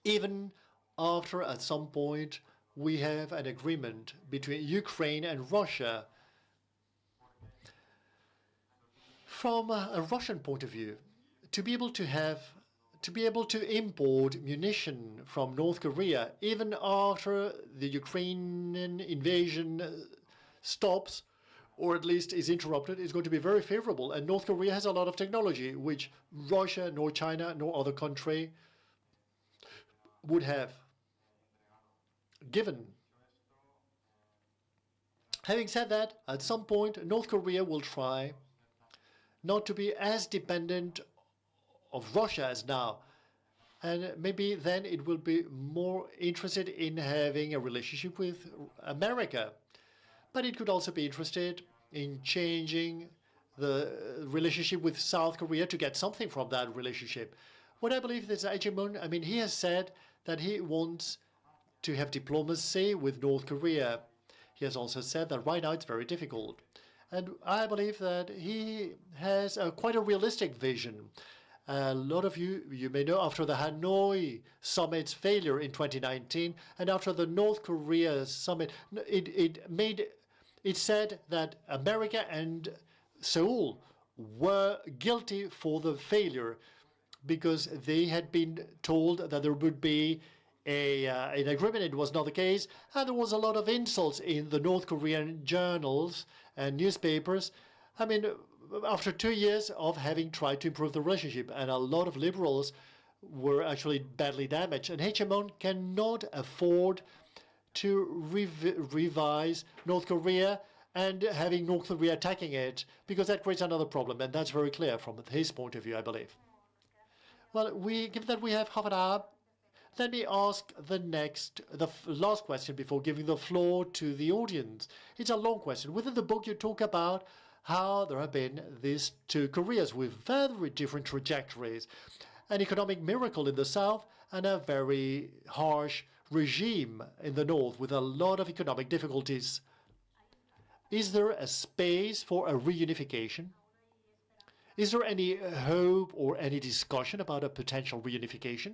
Even after, at some point, we have an agreement between Ukraine and Russia. From a Russian point of view, to be able to import munition from North Korea, even after the Ukrainian invasion stops, or at least is interrupted, is going to be very favorable. And North Korea has a lot of technology, which Russia, nor China, nor other country would have given. Having said that, at some point, North Korea will try not to be as dependent of Russia as now. And maybe then it will be more interested in having a relationship with America. But it could also be interested in changing the relationship with South Korea to get something from that relationship. What I believe is that Jong-un, he has said that he wants to have diplomacy with North Korea. He has also said that right now it's very difficult. And I believe that he has quite a realistic vision. A lot of you may know, after the Hanoi summit's failure in 2019, and after the North Korea summit, it said that America and Seoul were guilty for the failure because they had been told that there would be an agreement. It was not the case, and there was a lot of insults in the North Korean journals and newspapers. After 2 years of having tried to improve the relationship, and a lot of liberals were actually badly damaged, and Jong-un cannot afford to revise North Korea and having North Korea attacking it, because that creates another problem, and that's very clear from his point of view, I believe. Well, given that we have half an hour, let me ask the last question before giving the floor to the audience. It's a long question. Within the book, you talk about how there have been these two Koreas with very different trajectories, an economic miracle in the south and a very harsh regime in the north with a lot of economic difficulties. Is there a space for a reunification? Is there any hope or any discussion about a potential reunification?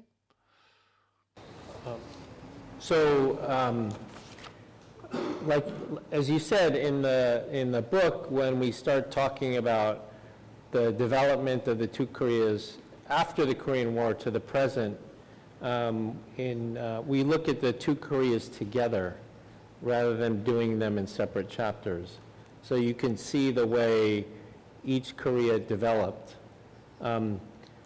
Like as you said in the book, when we start talking about the development of the two Koreas after the Korean War to the present, we look at the two Koreas together rather than doing them in separate chapters. So you can see the way each Korea developed.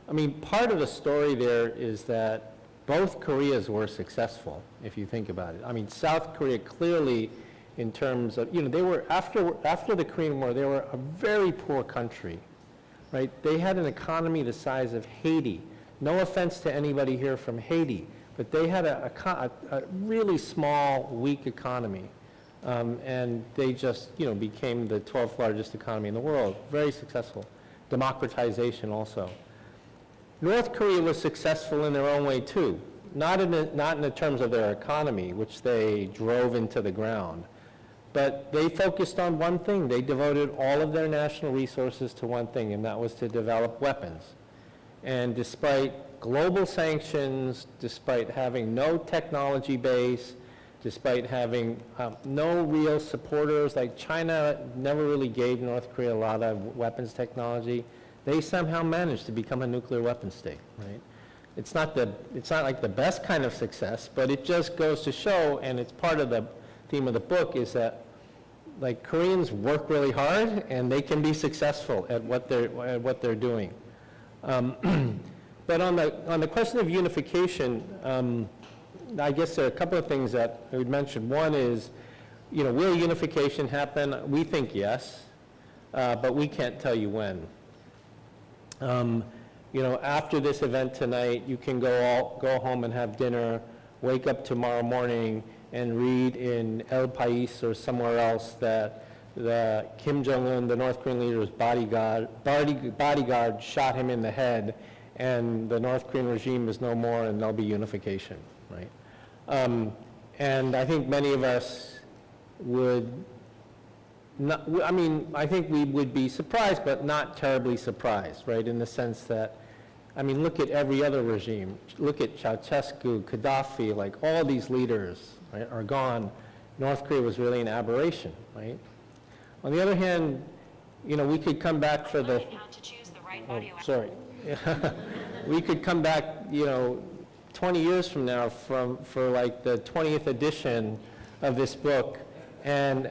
I mean, part of the story there is that both Koreas were successful, if you think about it. I mean, South Korea clearly, in terms of, they were, after the Korean War, they were a very poor country, right? They had an economy the size of Haiti. No offense to anybody here from Haiti, but they had a really small, weak economy. And they just, became the 12th largest economy in the world. Very successful. Democratization also. North Korea was successful in their own way too. Not in the terms of their economy, which they drove into the ground. But they focused on one thing. They devoted all of their national resources to one thing, and that was to develop weapons. And despite global sanctions, despite having no technology base, despite having no real supporters, like China never really gave North Korea a lot of weapons technology, they somehow managed to become a nuclear weapon state, right? It's not like the best kind of success, but it just goes to show, and it's part of the theme of the book, is that like Koreans work really hard and they can be successful at what they're doing. But on the question of unification, I guess there are a couple of things that I would mention. One is, will unification happen? We think yes, but we can't tell you when. After this event tonight, you can go home and have dinner, wake up tomorrow morning and read in El País or somewhere else that Kim Jong-un, the North Korean leader's bodyguard shot him in the head, and the North Korean regime is no more, and there'll be unification, right? And I think many of us would not, I think we would be surprised, but not terribly surprised, right? In the sense that, look at every other regime. Look at Ceausescu, Gaddafi, like all these leaders, right, are gone. North Korea was really an aberration, right? On the other hand, we could come back for the... sorry. We could come back, 20 years from now for like the 20th edition of this book, and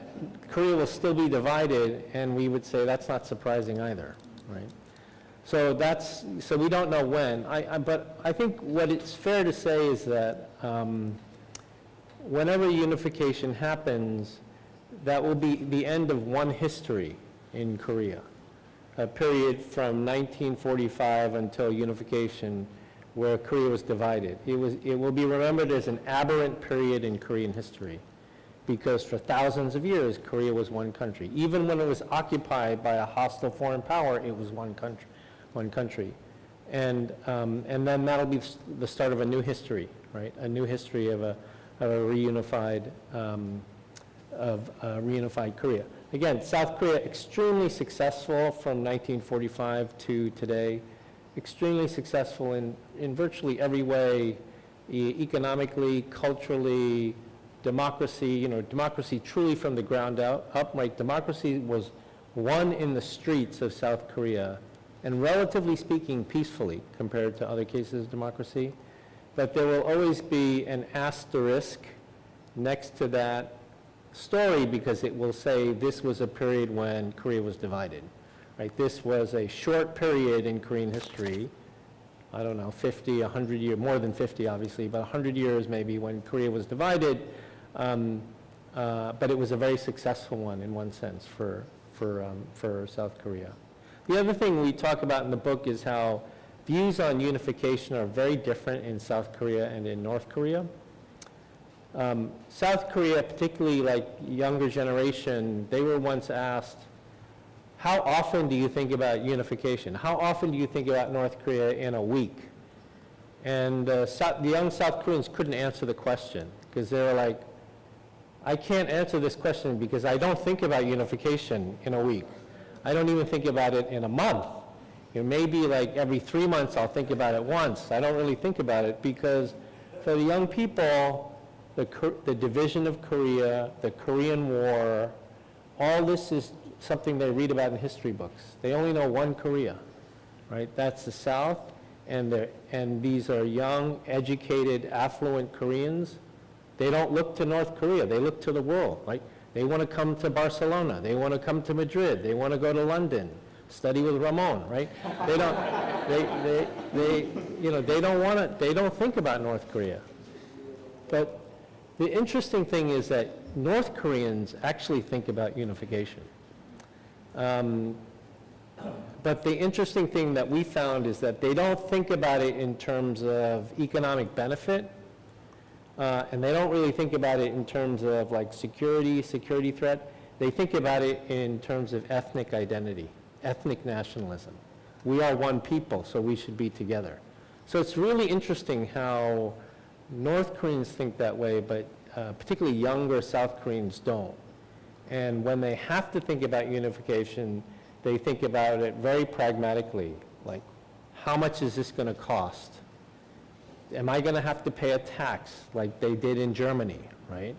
Korea will still be divided, and we would say that's not surprising either, right? So we don't know when. But I think what it's fair to say is that whenever unification happens, that will be the end of one history in Korea, a period from 1945 until unification, where Korea was divided. It will be remembered as an aberrant period in Korean history, because for thousands of years, Korea was one country. Even when it was occupied by a hostile foreign power, it was one country. And then that'll be the start of a new history, right? A new history of a reunified Korea. Again, South Korea, extremely successful from 1945 to today, extremely successful in virtually every way, economically, culturally, democracy, democracy truly from the ground up, right? Democracy was won in the streets of South Korea, and relatively speaking, peacefully compared to other cases of democracy. But there will always be an asterisk next to that story, because it will say this was a period when Korea was divided, right? This was a short period in Korean history, I don't know, 50, 100 years, more than 50 obviously, but 100 years maybe when Korea was divided, but it was a very successful one in one sense for South Korea. The other thing we talk about in the book is how views on unification are very different in South Korea and in North Korea. South Korea, particularly like younger generation, they were once asked, how often do you think about unification? How often do you think about North Korea in a week? And the young South Koreans couldn't answer the question, because they were like, I can't answer this question because I don't think about unification in a week. I don't even think about it in a month. Maybe like every 3 months I'll think about it once. I don't really think about it because for the young people, the division of Korea, the Korean War, all this is something they read about in history books. They only know one Korea, right? That's the South, and these are young, educated, affluent Koreans. They don't look to North Korea, they look to the world, right? They want to come to Barcelona, they want to come to Madrid, they want to go to London. study with Ramon, right? They don't, they don't want to, they don't think about North Korea. But the interesting thing is that North Koreans actually think about unification. But the interesting thing that we found is that they don't think about it in terms of economic benefit, and they don't really think about it in terms of like security threat. They think about it in terms of ethnic identity, ethnic nationalism. We are one people, so we should be together. So it's really interesting how North Koreans think that way, but particularly younger South Koreans don't. And when they have to think about unification, they think about it very pragmatically, like, how much is this going to cost? Am I going to have to pay a tax like they did in Germany, right?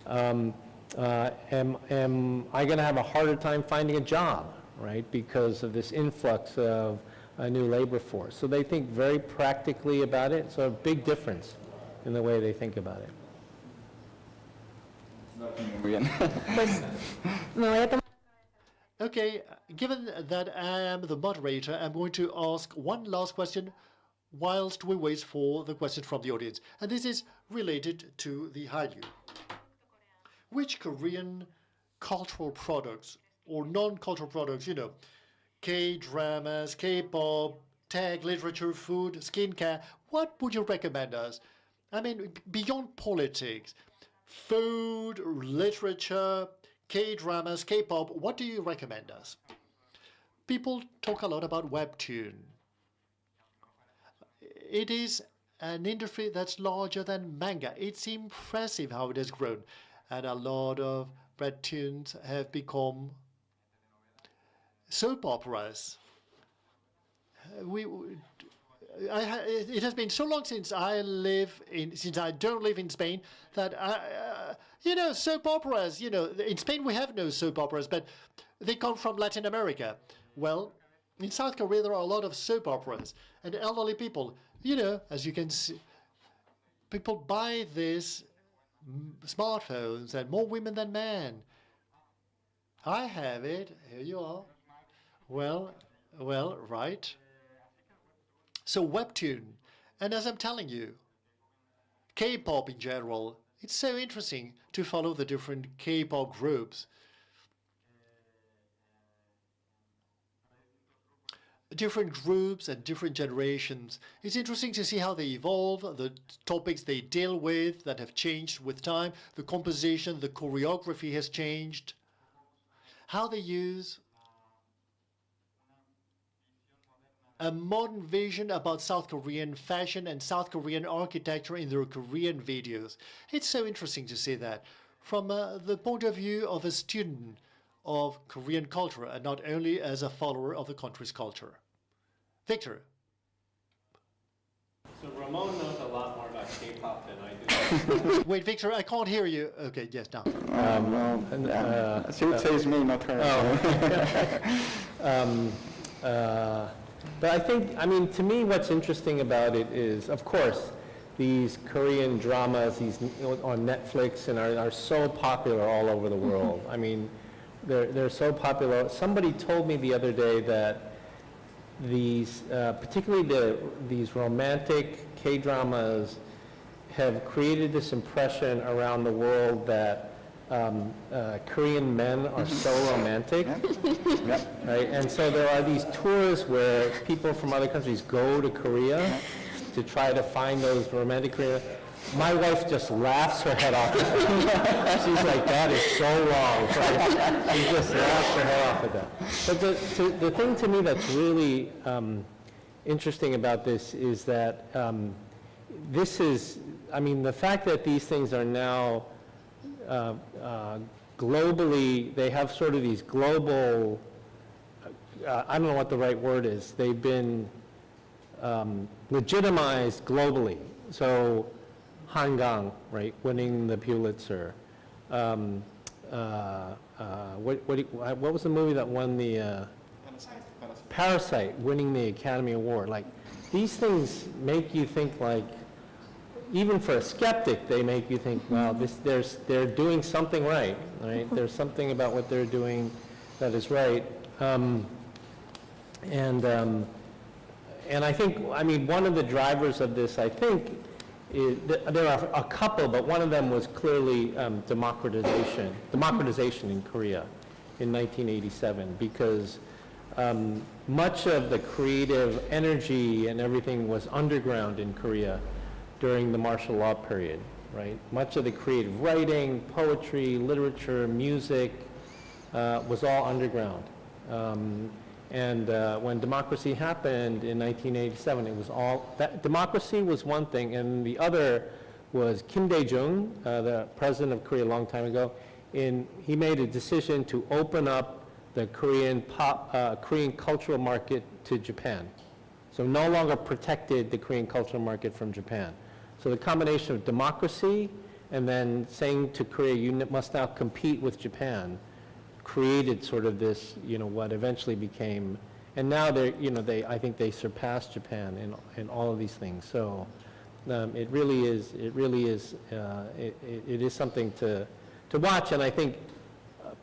Am I going to have a harder time finding a job, right, because of this influx of a new labor force? So they think very practically about it, so a big difference in the way they think about it. Muy bien. Me voy a tomar. Okay, given that I am the moderator, I'm going to ask one last question whilst we wait for the question from the audience. And this is related to the Hallyu. Which Korean cultural products or non-cultural products, you know, K-dramas, K-pop, tech, literature, food, skincare, what would you recommend us? I mean, beyond politics, food, literature, K-dramas, K-pop, what do you recommend us? People talk a lot about webtoon. It is an industry that's larger than manga. It's impressive how it has grown. And a lot of webtoons have become soap operas. It has been so long since I don't live in Spain that you know, soap operas. You know, in Spain we have no soap operas, but they come from Latin America. Well, in South Korea there are a lot of soap operas, and elderly people. You know, as you can see, people buy these smartphones, and more women than men. I have it. Here you are. Well, right. So webtoon, and as I'm telling you, K-pop in general, it's so interesting to follow the different K-pop groups. Different groups and different generations. It's interesting to see how they evolve, the topics they deal with that have changed with time, the composition, the choreography has changed, how they use a modern vision about South Korean fashion and South Korean architecture in their Korean videos. It's so interesting to see that from the point of view of a student of Korean culture and not only as a follower of the country's culture. Victor. So Ramon knows a lot more about K-pop than I do. Wait, Victor, I can't hear you. Okay, yes, now. She would say it's me, not her. But I think, I mean, to me, what's interesting about it is, of course, these Korean dramas, these on Netflix, and are so popular all over the world. I mean, they're so popular. Somebody told me the other day that these, particularly these romantic K-dramas, have created this impression around the world that Korean men are so romantic, right? And so there are these tours where people from other countries go to Korea to try to find those romantic Korean. My wife just laughs her head off. She's like, that is so wrong. Right? She just laughs her head off at that. But the thing to me that's really interesting about this is that this is, I mean, the fact that these things are now globally, they have sort of these global, I don't know what the right word is, they've been legitimized globally. So Hangang, right, winning the Pulitzer. What was the movie that won the Parasite, winning the Academy Award? Like, these things make you think, like, even for a skeptic, they make you think, wow, they're doing something right? There's something about what they're doing that is right. And I think, I mean, one of the drivers of this, I think, is, there are a couple, but one of them was clearly democratization in Korea in 1987, because much of the creative energy and everything was underground in Korea during the martial law period, right? Much of the creative writing, poetry, literature, music was all underground. When democracy happened in 1987, it was all, that democracy was one thing, and the other was Kim Dae-jung, the president of Korea a long time ago, he made a decision to open up the Korean cultural market to Japan. So no longer protected the Korean cultural market from Japan. So the combination of democracy and then saying to Korea, you must now compete with Japan, created sort of this, what eventually became, and now I think they surpassed Japan in all of these things. So it really is something to watch. And I think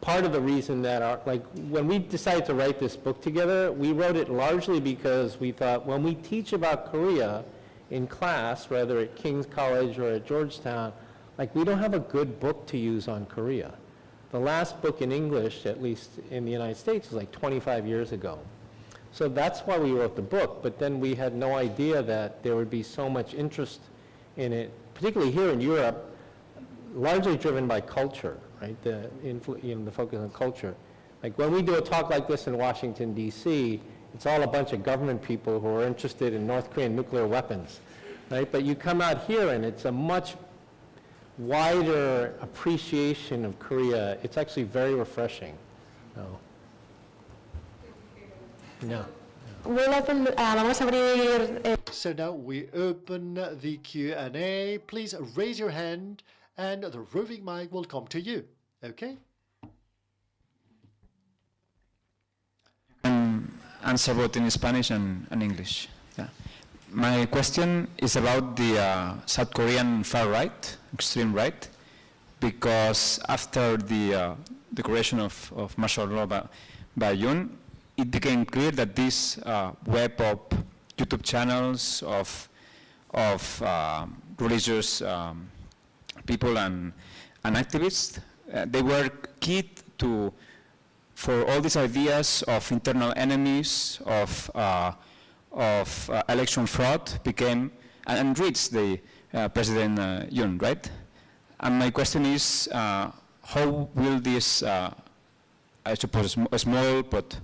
part of the reason that when we decided to write this book together, we wrote it largely because we thought when we teach about Korea in class, whether at King's College or at Georgetown, we don't have a good book to use on Korea. The last book in English, at least in the United States, was 25 years ago. So that's why we wrote the book, but then we had no idea that there would be so much interest in it, particularly here in Europe, largely driven by culture, right? The focus on culture. When we do a talk like this in Washington, D.C., it's all a bunch of government people who are interested in North Korean nuclear weapons, right? But you come out here and it's a much wider appreciation of Korea. It's actually very refreshing. No. We'll open, vamos a abrir, So now we open the Q&A. Please raise your hand and the roving mic will come to you. Okay? Answer both in Spanish and English. Yeah. My question is about the South Korean far right, extreme right, because after the declaration of martial law by Jong, it became clear that this web of YouTube channels of religious people and activists, they were key for all these ideas of internal enemies, of election fraud, became and reached the President Jong, right? And my question is, how will this, I suppose, a small but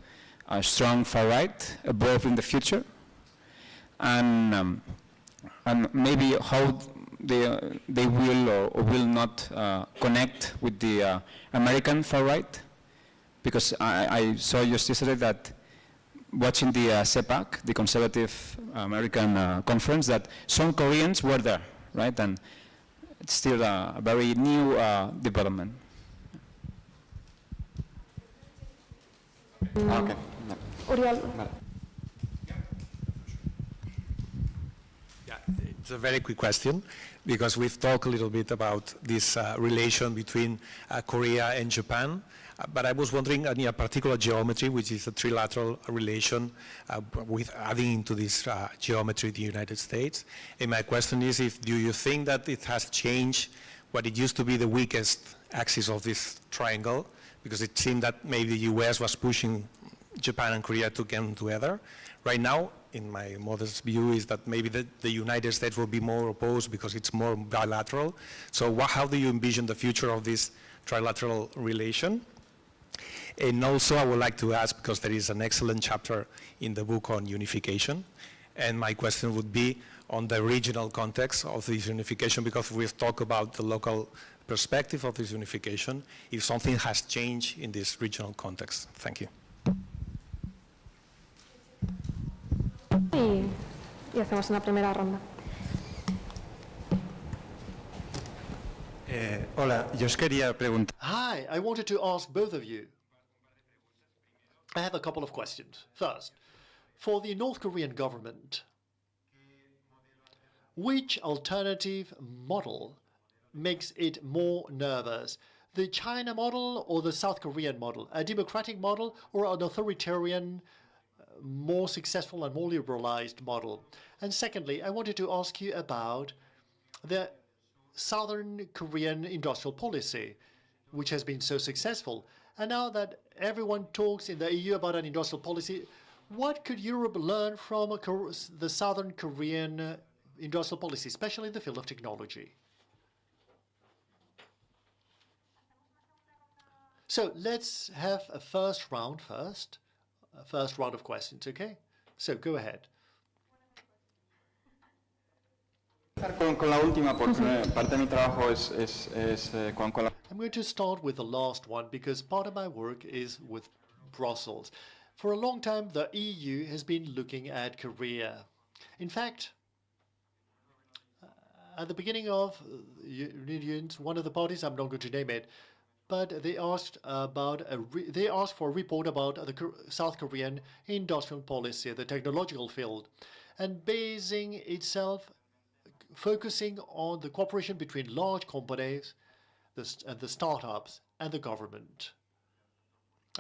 a strong far right evolve in the future? And maybe how they will or will not connect with the American far right? Because I saw just yesterday that watching the CPAC, the Conservative American Conference, that some Koreans were there, right? And it's still a very new development. Okay. Uriel. Yeah, it's a very quick question, because we've talked a little bit about this relation between Korea and Japan. But I was wondering in a particular geometry, which is a trilateral relation, with adding into this geometry the United States. And my question is, do you think that it has changed what it used to be the weakest axis of this triangle? Because it seemed that maybe the US was pushing Japan and Korea to come together. Right now, in my modest view, is that maybe the United States will be more opposed because it's more bilateral. So how do you envision the future of this trilateral relation? And also I would like to ask, because there is an excellent chapter in the book on unification, and my question would be on the regional context of this unification, because we've talked about the local perspective of this unification, if something has changed in this regional context. Thank you. Y hacemos una primera ronda. Hola, yo os quería preguntar. Hi, I wanted to ask both of you. I have a couple of questions. First, for the North Korean government, which alternative model makes it more nervous? The China model or the South Korean model? A democratic model or an authoritarian more successful and more liberalized model? And secondly, I wanted to ask you about the Southern Korean industrial policy, which has been so successful. And now that everyone talks in the EU about an industrial policy, what could Europe learn from the Southern Korean industrial policy, especially in the field of technology? So let's have a first round of questions, okay? So go ahead. Con la última, porque parte de mi trabajo es con la... I'm going to start with the last one because part of my work is with Brussels. For a long time, the EU has been looking at Korea. In fact, at the beginning of unions, one of the parties, I'm not going to name it, but they asked for a report about the South Korean industrial policy, the technological field, and basing itself, focusing on the cooperation between large companies and the startups and the government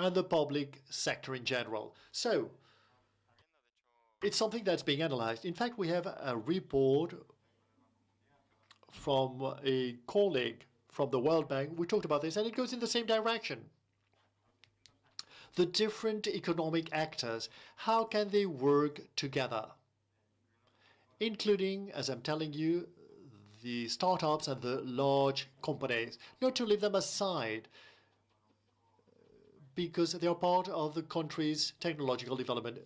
and the public sector in general. So it's something that's being analyzed. In fact, we have a report from a colleague from the World Bank. We talked about this, and it goes in the same direction. The different economic actors, how can they work together? Including, as I'm telling you, the startups and the large companies, not to leave them aside because they are part of the country's technological development.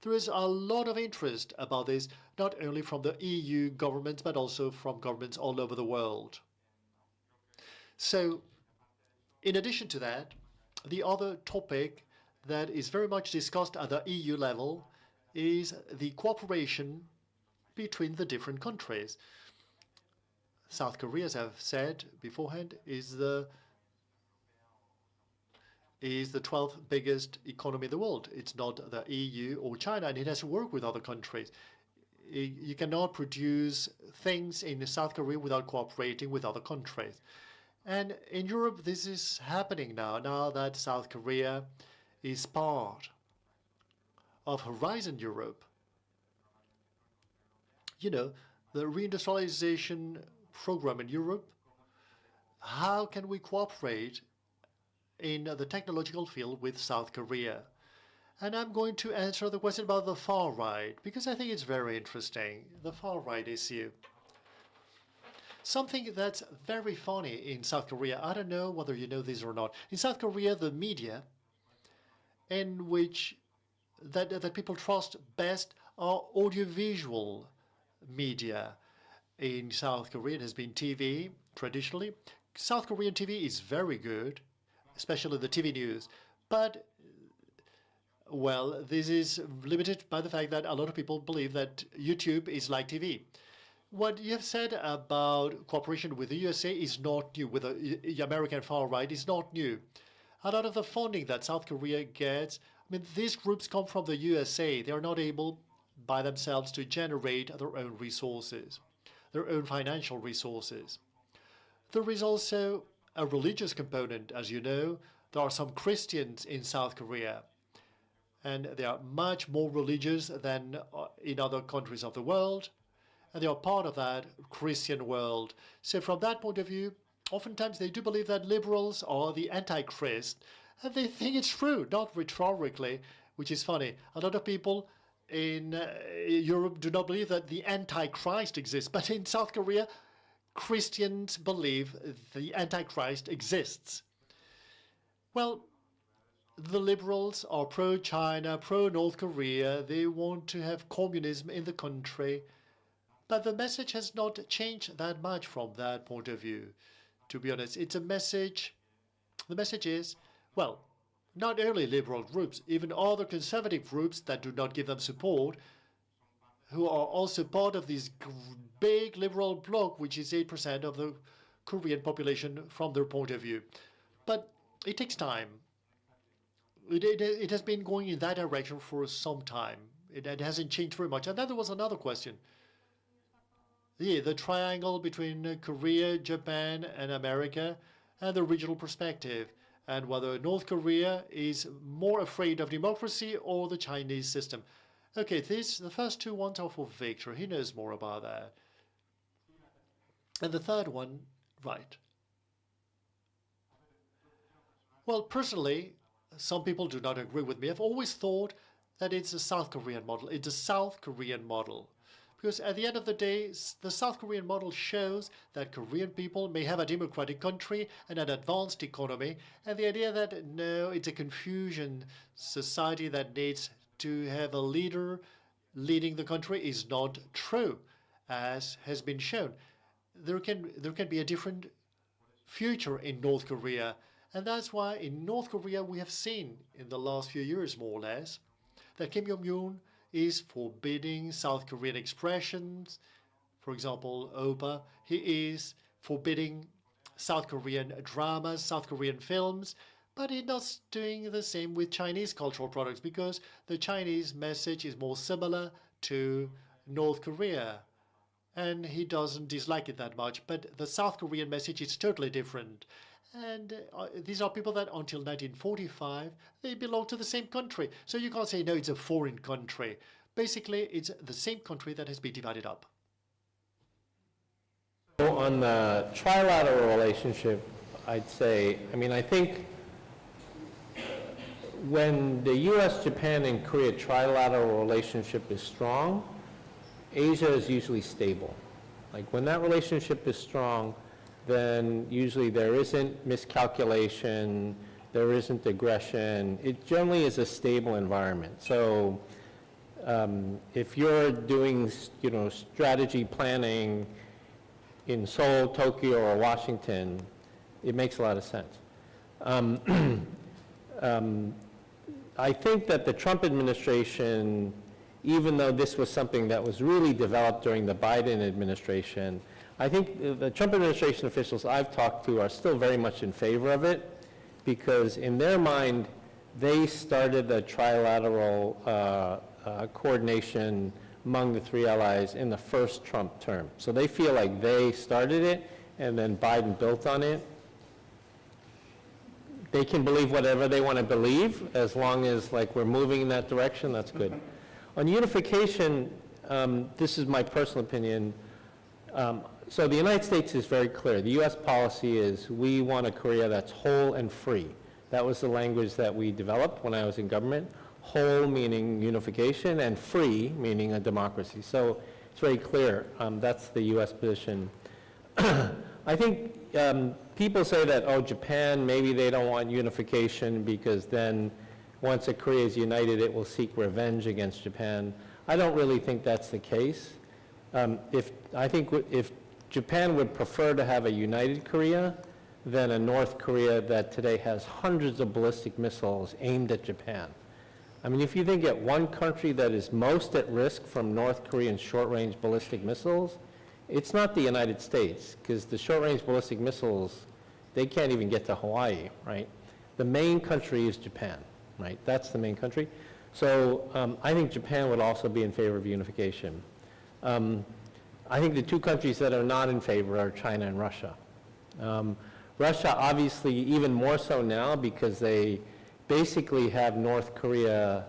There is a lot of interest about this, not only from the EU governments, but also from governments all over the world. So, in addition to that, the other topic that is very much discussed at the EU level is the cooperation between the different countries. South Korea, as I've said beforehand, is the 12th biggest economy in the world. It's not the EU or China, and it has to work with other countries. You cannot produce things in South Korea without cooperating with other countries. And in Europe, this is happening now that South Korea is part of Horizon Europe. You know, the reindustrialization program in Europe, how can we cooperate in the technological field with South Korea? And I'm going to answer the question about the far right, because I think it's very interesting, the far right issue. Something that's very funny in South Korea, I don't know whether you know this or not. In South Korea, the media in which that people trust best are audiovisual media. In South Korea, it has been TV, traditionally. South Korean TV is very good, especially the TV news. But, well, this is limited by the fact that a lot of people believe that YouTube is like TV. What you have said about cooperation with the USA is not new, with the American far right is not new. A lot of the funding that South Korea gets, I mean, these groups come from the USA. They are not able by themselves to generate their own resources, their own financial resources. There is also a religious component, as you know. There are some Christians in South Korea, and they are much more religious than in other countries of the world, and they are part of that Christian world. So from that point of view, oftentimes they do believe that liberals are the Antichrist, and they think it's true, not rhetorically, which is funny. A lot of people in Europe do not believe that the Antichrist exists, but in South Korea, Christians believe the Antichrist exists. Well, the liberals are pro-China, pro-North Korea. They want to have communism in the country. But the message has not changed that much from that point of view. To be honest, it's a message. The message is, well, not only liberal groups, even other conservative groups that do not give them support, who are also part of this big liberal bloc, which is 8% of the Korean population from their point of view. But it takes time. It has been going in that direction for some time. It hasn't changed very much. And then there was another question. Yeah, the triangle between Korea, Japan, and America, and the regional perspective. and whether North Korea is more afraid of democracy or the Chinese system. Okay, the first two ones are for Victor. He knows more about that. And the third one, right. Well, personally, some people do not agree with me. I've always thought that it's a South Korean model. It's a South Korean model. Because at the end of the day, the South Korean model shows that Korean people may have a democratic country and an advanced economy, and the idea that, no, it's a Confucian society that needs to have a leader leading the country is not true, as has been shown. There can be a different future in North Korea, and that's why in North Korea we have seen in the last few years, more or less, that Kim Jong-un is forbidding South Korean expressions. For example, Opa, he is forbidding South Korean dramas, South Korean films, but he's not doing the same with Chinese cultural products because the Chinese message is more similar to North Korea. And he doesn't dislike it that much, but the South Korean message is totally different. And these are people that until 1945, they belong to the same country. So you can't say, no, it's a foreign country. Basically, it's the same country that has been divided up. So on the trilateral relationship, I'd say, I think when the US, Japan, and Korea trilateral relationship is strong, Asia is usually stable. Like when that relationship is strong, then usually there isn't miscalculation, there isn't aggression. It generally is a stable environment. So if you're doing, strategy planning in Seoul, Tokyo, or Washington, it makes a lot of sense. I think that the Trump administration, even though this was something that was really developed during the Biden administration, I think the Trump administration officials I've talked to are still very much in favor of it because in their mind, they started the trilateral coordination among the three allies in the first Trump term. So they feel like they started it and then Biden built on it. They can believe whatever they want to believe as long as we're moving in that direction, that's good. On unification, this is my personal opinion. So the United States is very clear. The US policy is we want a Korea that's whole and free. That was the language that we developed when I was in government. Whole meaning unification and free meaning a democracy. So it's very clear. That's the US position. I think people say that, oh, Japan, maybe they don't want unification because then once a Korea is united, it will seek revenge against Japan. I don't really think that's the case. I think if Japan would prefer to have a united Korea than a North Korea that today has hundreds of ballistic missiles aimed at Japan. If you think at one country that is most at risk from North Korean short-range ballistic missiles, it's not the United States, because the short-range ballistic missiles, they can't even get to Hawaii, right? The main country is Japan, right? That's the main country. So I think Japan would also be in favor of unification. I think the two countries that are not in favor are China and Russia. Russia, obviously, even more so now because they basically have North Korea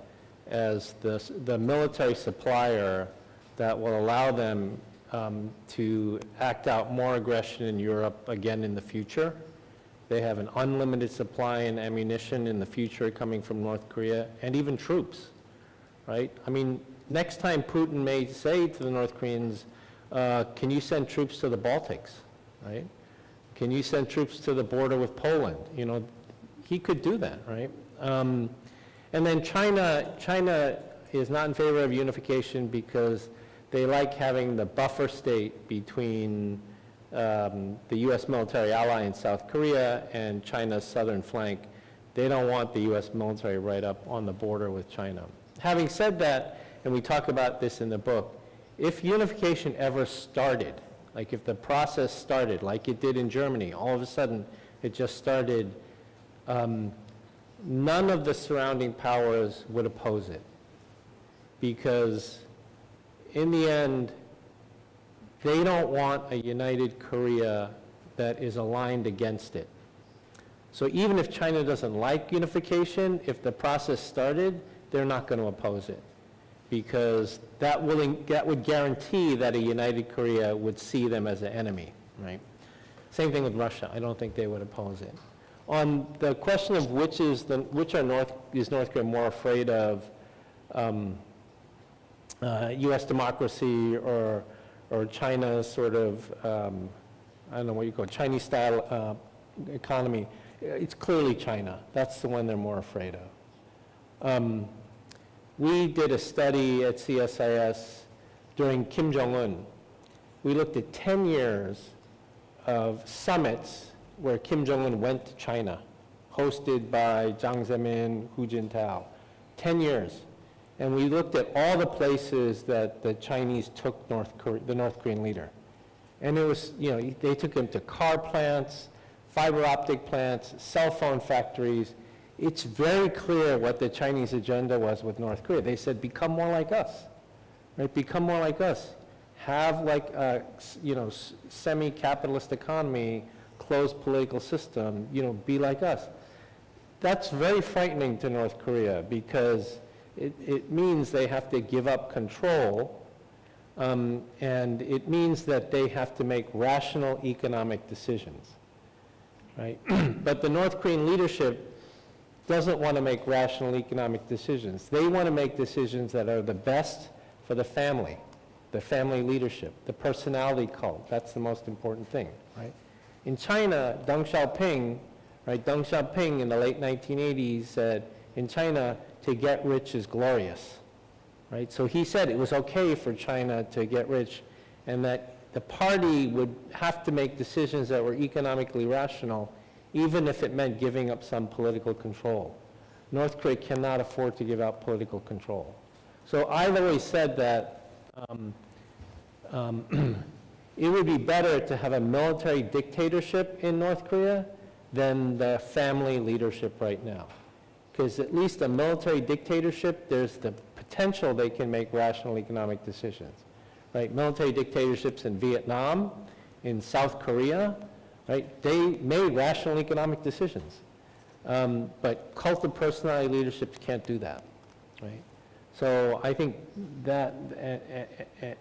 as the military supplier that will allow them to act out more aggression in Europe again in the future. They have an unlimited supply and ammunition in the future coming from North Korea, and even troops, right? Next time Putin may say to the North Koreans, can you send troops to the Baltics, right? Can you send troops to the border with Poland? He could do that, right? And then China is not in favor of unification because they like having the buffer state between the U.S. military ally in South Korea and China's southern flank. They don't want the U.S. military right up on the border with China. Having said that, and we talk about this in the book, if unification ever started, like if the process started like it did in Germany, all of a sudden it just started, none of the surrounding powers would oppose it. Because in the end, they don't want a united Korea that is aligned against it. So even if China doesn't like unification, if the process started, they're not going to oppose it, because that would guarantee that a united Korea would see them as an enemy, right? Same thing with Russia. I don't think they would oppose it. On the question of which is North Korea more afraid of, U.S. democracy or China's sort of, I don't know what you call it, Chinese-style economy, it's clearly China. That's the one they're more afraid of. We did a study at CSIS during Kim Jong-un. We looked at 10 years of summits where Kim Jong-un went to China, hosted by Jiang Zemin, Hu Jintao, 10 years. And we looked at all the places that the Chinese took the North Korean leader. And it was, they took him to car plants, fiber optic plants, cell phone factories. It's very clear what the Chinese agenda was with North Korea. They said, become more like us, right? Become more like us. Have like a, semi-capitalist economy, closed political system, be like us. That's very frightening to North Korea, because it means they have to give up control, and it means that they have to make rational economic decisions, right? But the North Korean leadership doesn't want to make rational economic decisions. They want to make decisions that are the best for the family leadership, the personality cult. That's the most important thing, right? In China, Deng Xiaoping in the late 1980s said, in China, to get rich is glorious, right? So he said it was okay for China to get rich, and that the party would have to make decisions that were economically rational, even if it meant giving up some political control. North Korea cannot afford to give up political control. So I've always said that it would be better to have a military dictatorship in North Korea than the family leadership right now. Because at least a military dictatorship, there's the potential they can make rational economic decisions, right? Military dictatorships in Vietnam, in South Korea, right? They made rational economic decisions. But cult of personality leaderships can't do that, right? So I think that,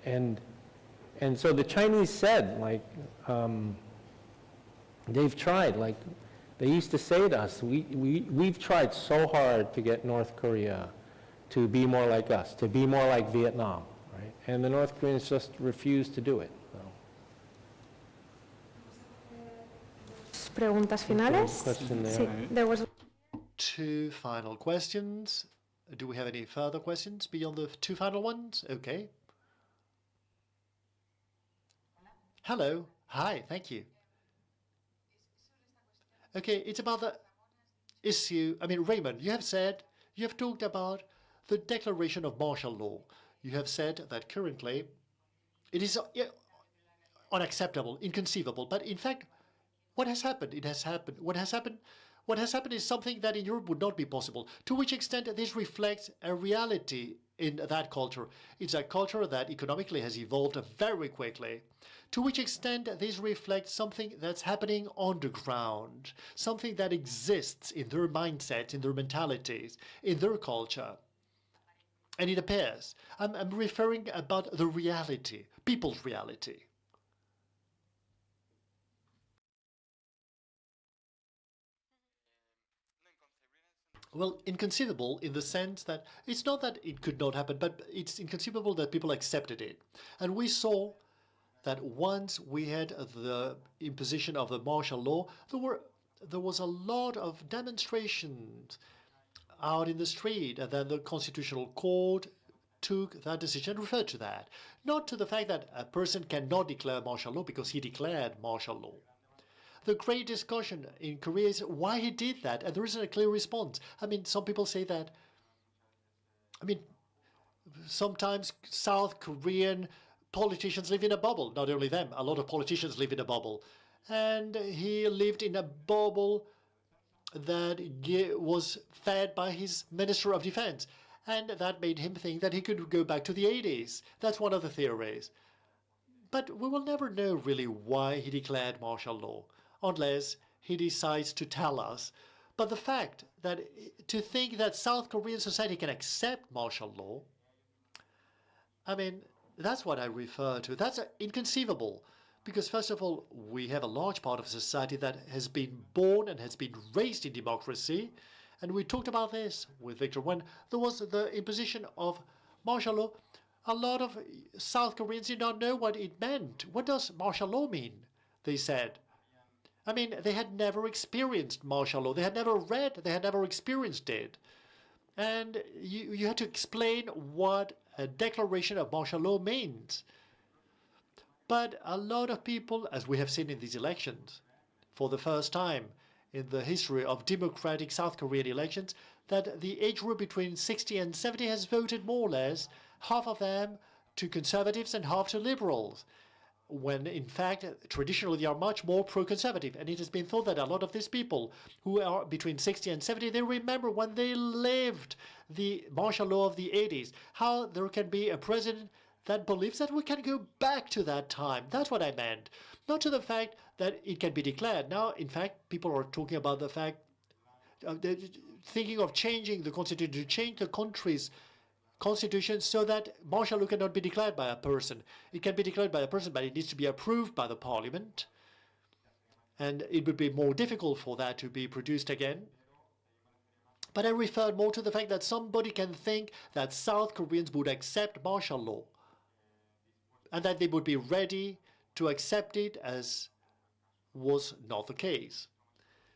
and so the Chinese said, like, they've tried, like, they used to say to us, we've tried so hard to get North Korea to be more like us, to be more like Vietnam, right? And the North Koreans just refused to do it. Preguntas finales. Question there. Sí, there was. Two final questions. Do we have any further questions beyond the two final ones? Okay. Hello. Hi, thank you. Okay, it's about the issue. I mean, Raymond, you have talked about the declaration of martial law. You have said that currently it is unacceptable, inconceivable. But in fact, what has happened? It has happened. What has happened is something that in Europe would not be possible. To which extent this reflects a reality in that culture? It's a culture that economically has evolved very quickly. To which extent this reflects something that's happening on the ground, something that exists in their mindsets, in their mentalities, in their culture. And it appears, I'm referring about the reality, people's reality. Well, inconceivable in the sense that it's not that it could not happen, but it's inconceivable that people accepted it. And we saw that once we had the imposition of the martial law, there was a lot of demonstrations out in the street, and then the Constitutional Court took that decision and referred to that. Not to the fact that a person cannot declare martial law because he declared martial law. The great discussion in Korea is why he did that, and there isn't a clear response. I mean, some people say that, sometimes South Korean politicians live in a bubble. Not only them, a lot of politicians live in a bubble. And he lived in a bubble that was fed by his Minister of Defense. And that made him think that he could go back to the 80s. That's one of the theories. But we will never know really why he declared martial law, unless he decides to tell us. But the fact that to think that South Korean society can accept martial law, I mean, that's what I refer to. That's inconceivable. Because first of all, we have a large part of society that has been born and has been raised in democracy. And we talked about this with Victor. When there was the imposition of martial law, a lot of South Koreans did not know what it meant. What does martial law mean? They said. I mean, they had never experienced martial law. They had never read, they had never experienced it. And you had to explain what a declaration of martial law means. But a lot of people, as we have seen in these elections, for the first time in the history of democratic South Korean elections, that the age group between 60 and 70 has voted more or less, half of them to conservatives and half to liberals, when in fact, traditionally they are much more pro-conservative. And it has been thought that a lot of these people who are between 60 and 70, they remember when they lived the martial law of the 80s, how there can be a president that believes that we can go back to that time. That's what I meant. Not to the fact that it can be declared. Now, in fact, people are talking about the fact, thinking of changing the constitution, to change the country's constitution so that martial law cannot be declared by a person. It can be declared by a person, but it needs to be approved by the parliament. And it would be more difficult for that to be produced again. But I referred more to the fact that somebody can think that South Koreans would accept martial law, and that they would be ready to accept it, as was not the case.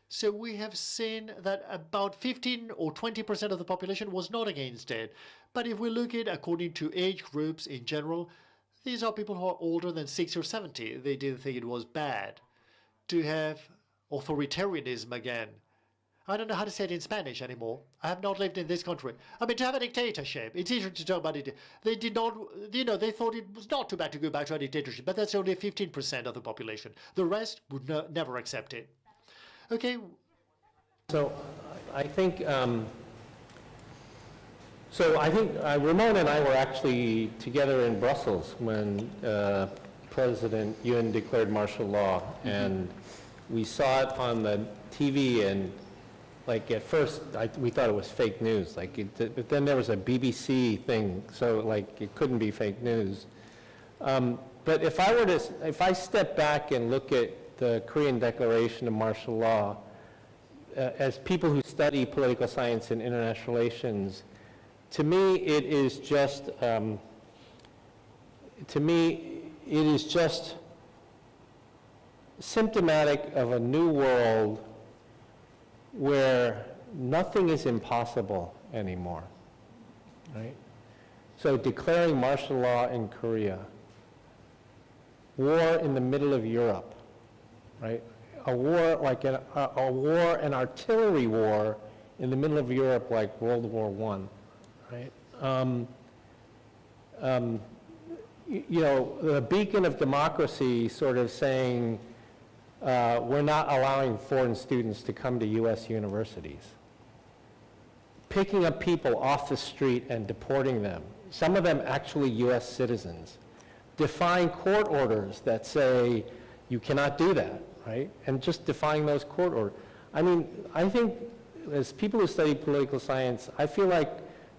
So we have seen that about 15 or 20% of the population was not against it. But if we look at it according to age groups in general, these are people who are older than 60 or 70. They didn't think it was bad to have authoritarianism again. I don't know how to say it in Spanish anymore. I have not lived in this country. I mean, to have a dictatorship. It's easier to talk about it. They did not, they thought it was not too bad to go back to a dictatorship, but that's only 15% of the population. The rest would never accept it. Okay. So I think, Ramon and I were actually together in Brussels when President Yoon declared martial law, and we saw it on the TV, and like at first we thought it was fake news, but then there was a BBC thing, so like it couldn't be fake news. But if I step back and look at the Korean Declaration of Martial Law, as people who study political science and international relations, to me it is just symptomatic of a new world where nothing is impossible anymore, right? So declaring martial law in Korea, war in the middle of Europe, right? A war like an artillery war in the middle of Europe, like World War I, right? The beacon of democracy sort of saying, we're not allowing foreign students to come to U.S. universities. Picking up people off the street and deporting them, some of them actually U.S. citizens. Defying court orders that say you cannot do that, right? And just defying those court orders. I mean, I think as people who study political science, I feel like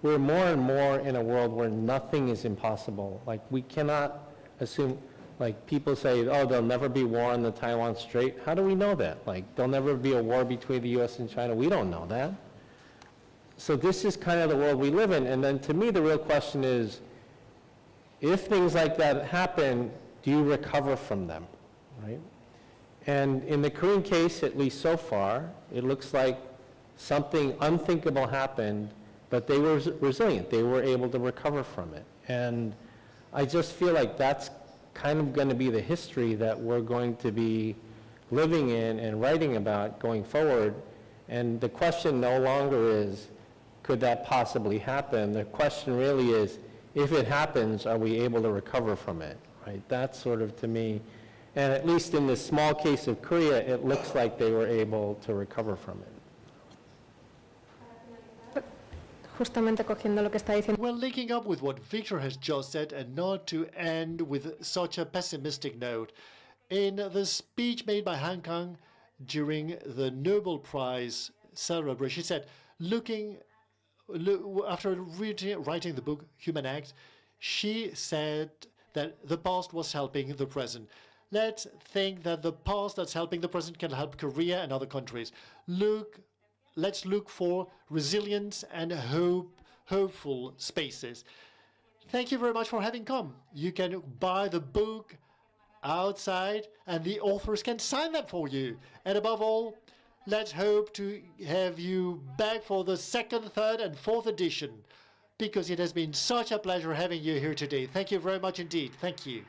we're more and more in a world where nothing is impossible. Like, we cannot assume, like, people say, oh, there'll never be war on the Taiwan Strait. How do we know that? Like, there'll never be a war between the U.S. and China. We don't know that. So this is kind of the world we live in. And then to me, the real question is, if things like that happen, do you recover from them, right? And in the Korean case, at least so far, it looks like something unthinkable happened, but they were resilient. They were able to recover from it. And I just feel like that's kind of going to be the history that we're going to be living in and writing about going forward. And the question no longer is, could that possibly happen? The question really is, if it happens, are we able to recover from it, right? That's sort of, to me, and at least in the small case of Korea, it looks like they were able to recover from it. Justamente cogiendo lo que está diciendo. Well, linking up with what Victor has just said, and not to end with such a pessimistic note, in the speech made by Han Kang during the Nobel Prize celebration. She said, after writing the book Human Acts, she said that the past was helping the present. Let's think that the past that's helping the present can help Korea and other countries. Let's look for resilience and hopeful spaces. Thank you very much for having come. You can buy the book outside and the authors can sign that for you. And above all, let's hope to have you back for the second, third, and fourth edition, because it has been such a pleasure having you here today. Thank you very much indeed. Thank you.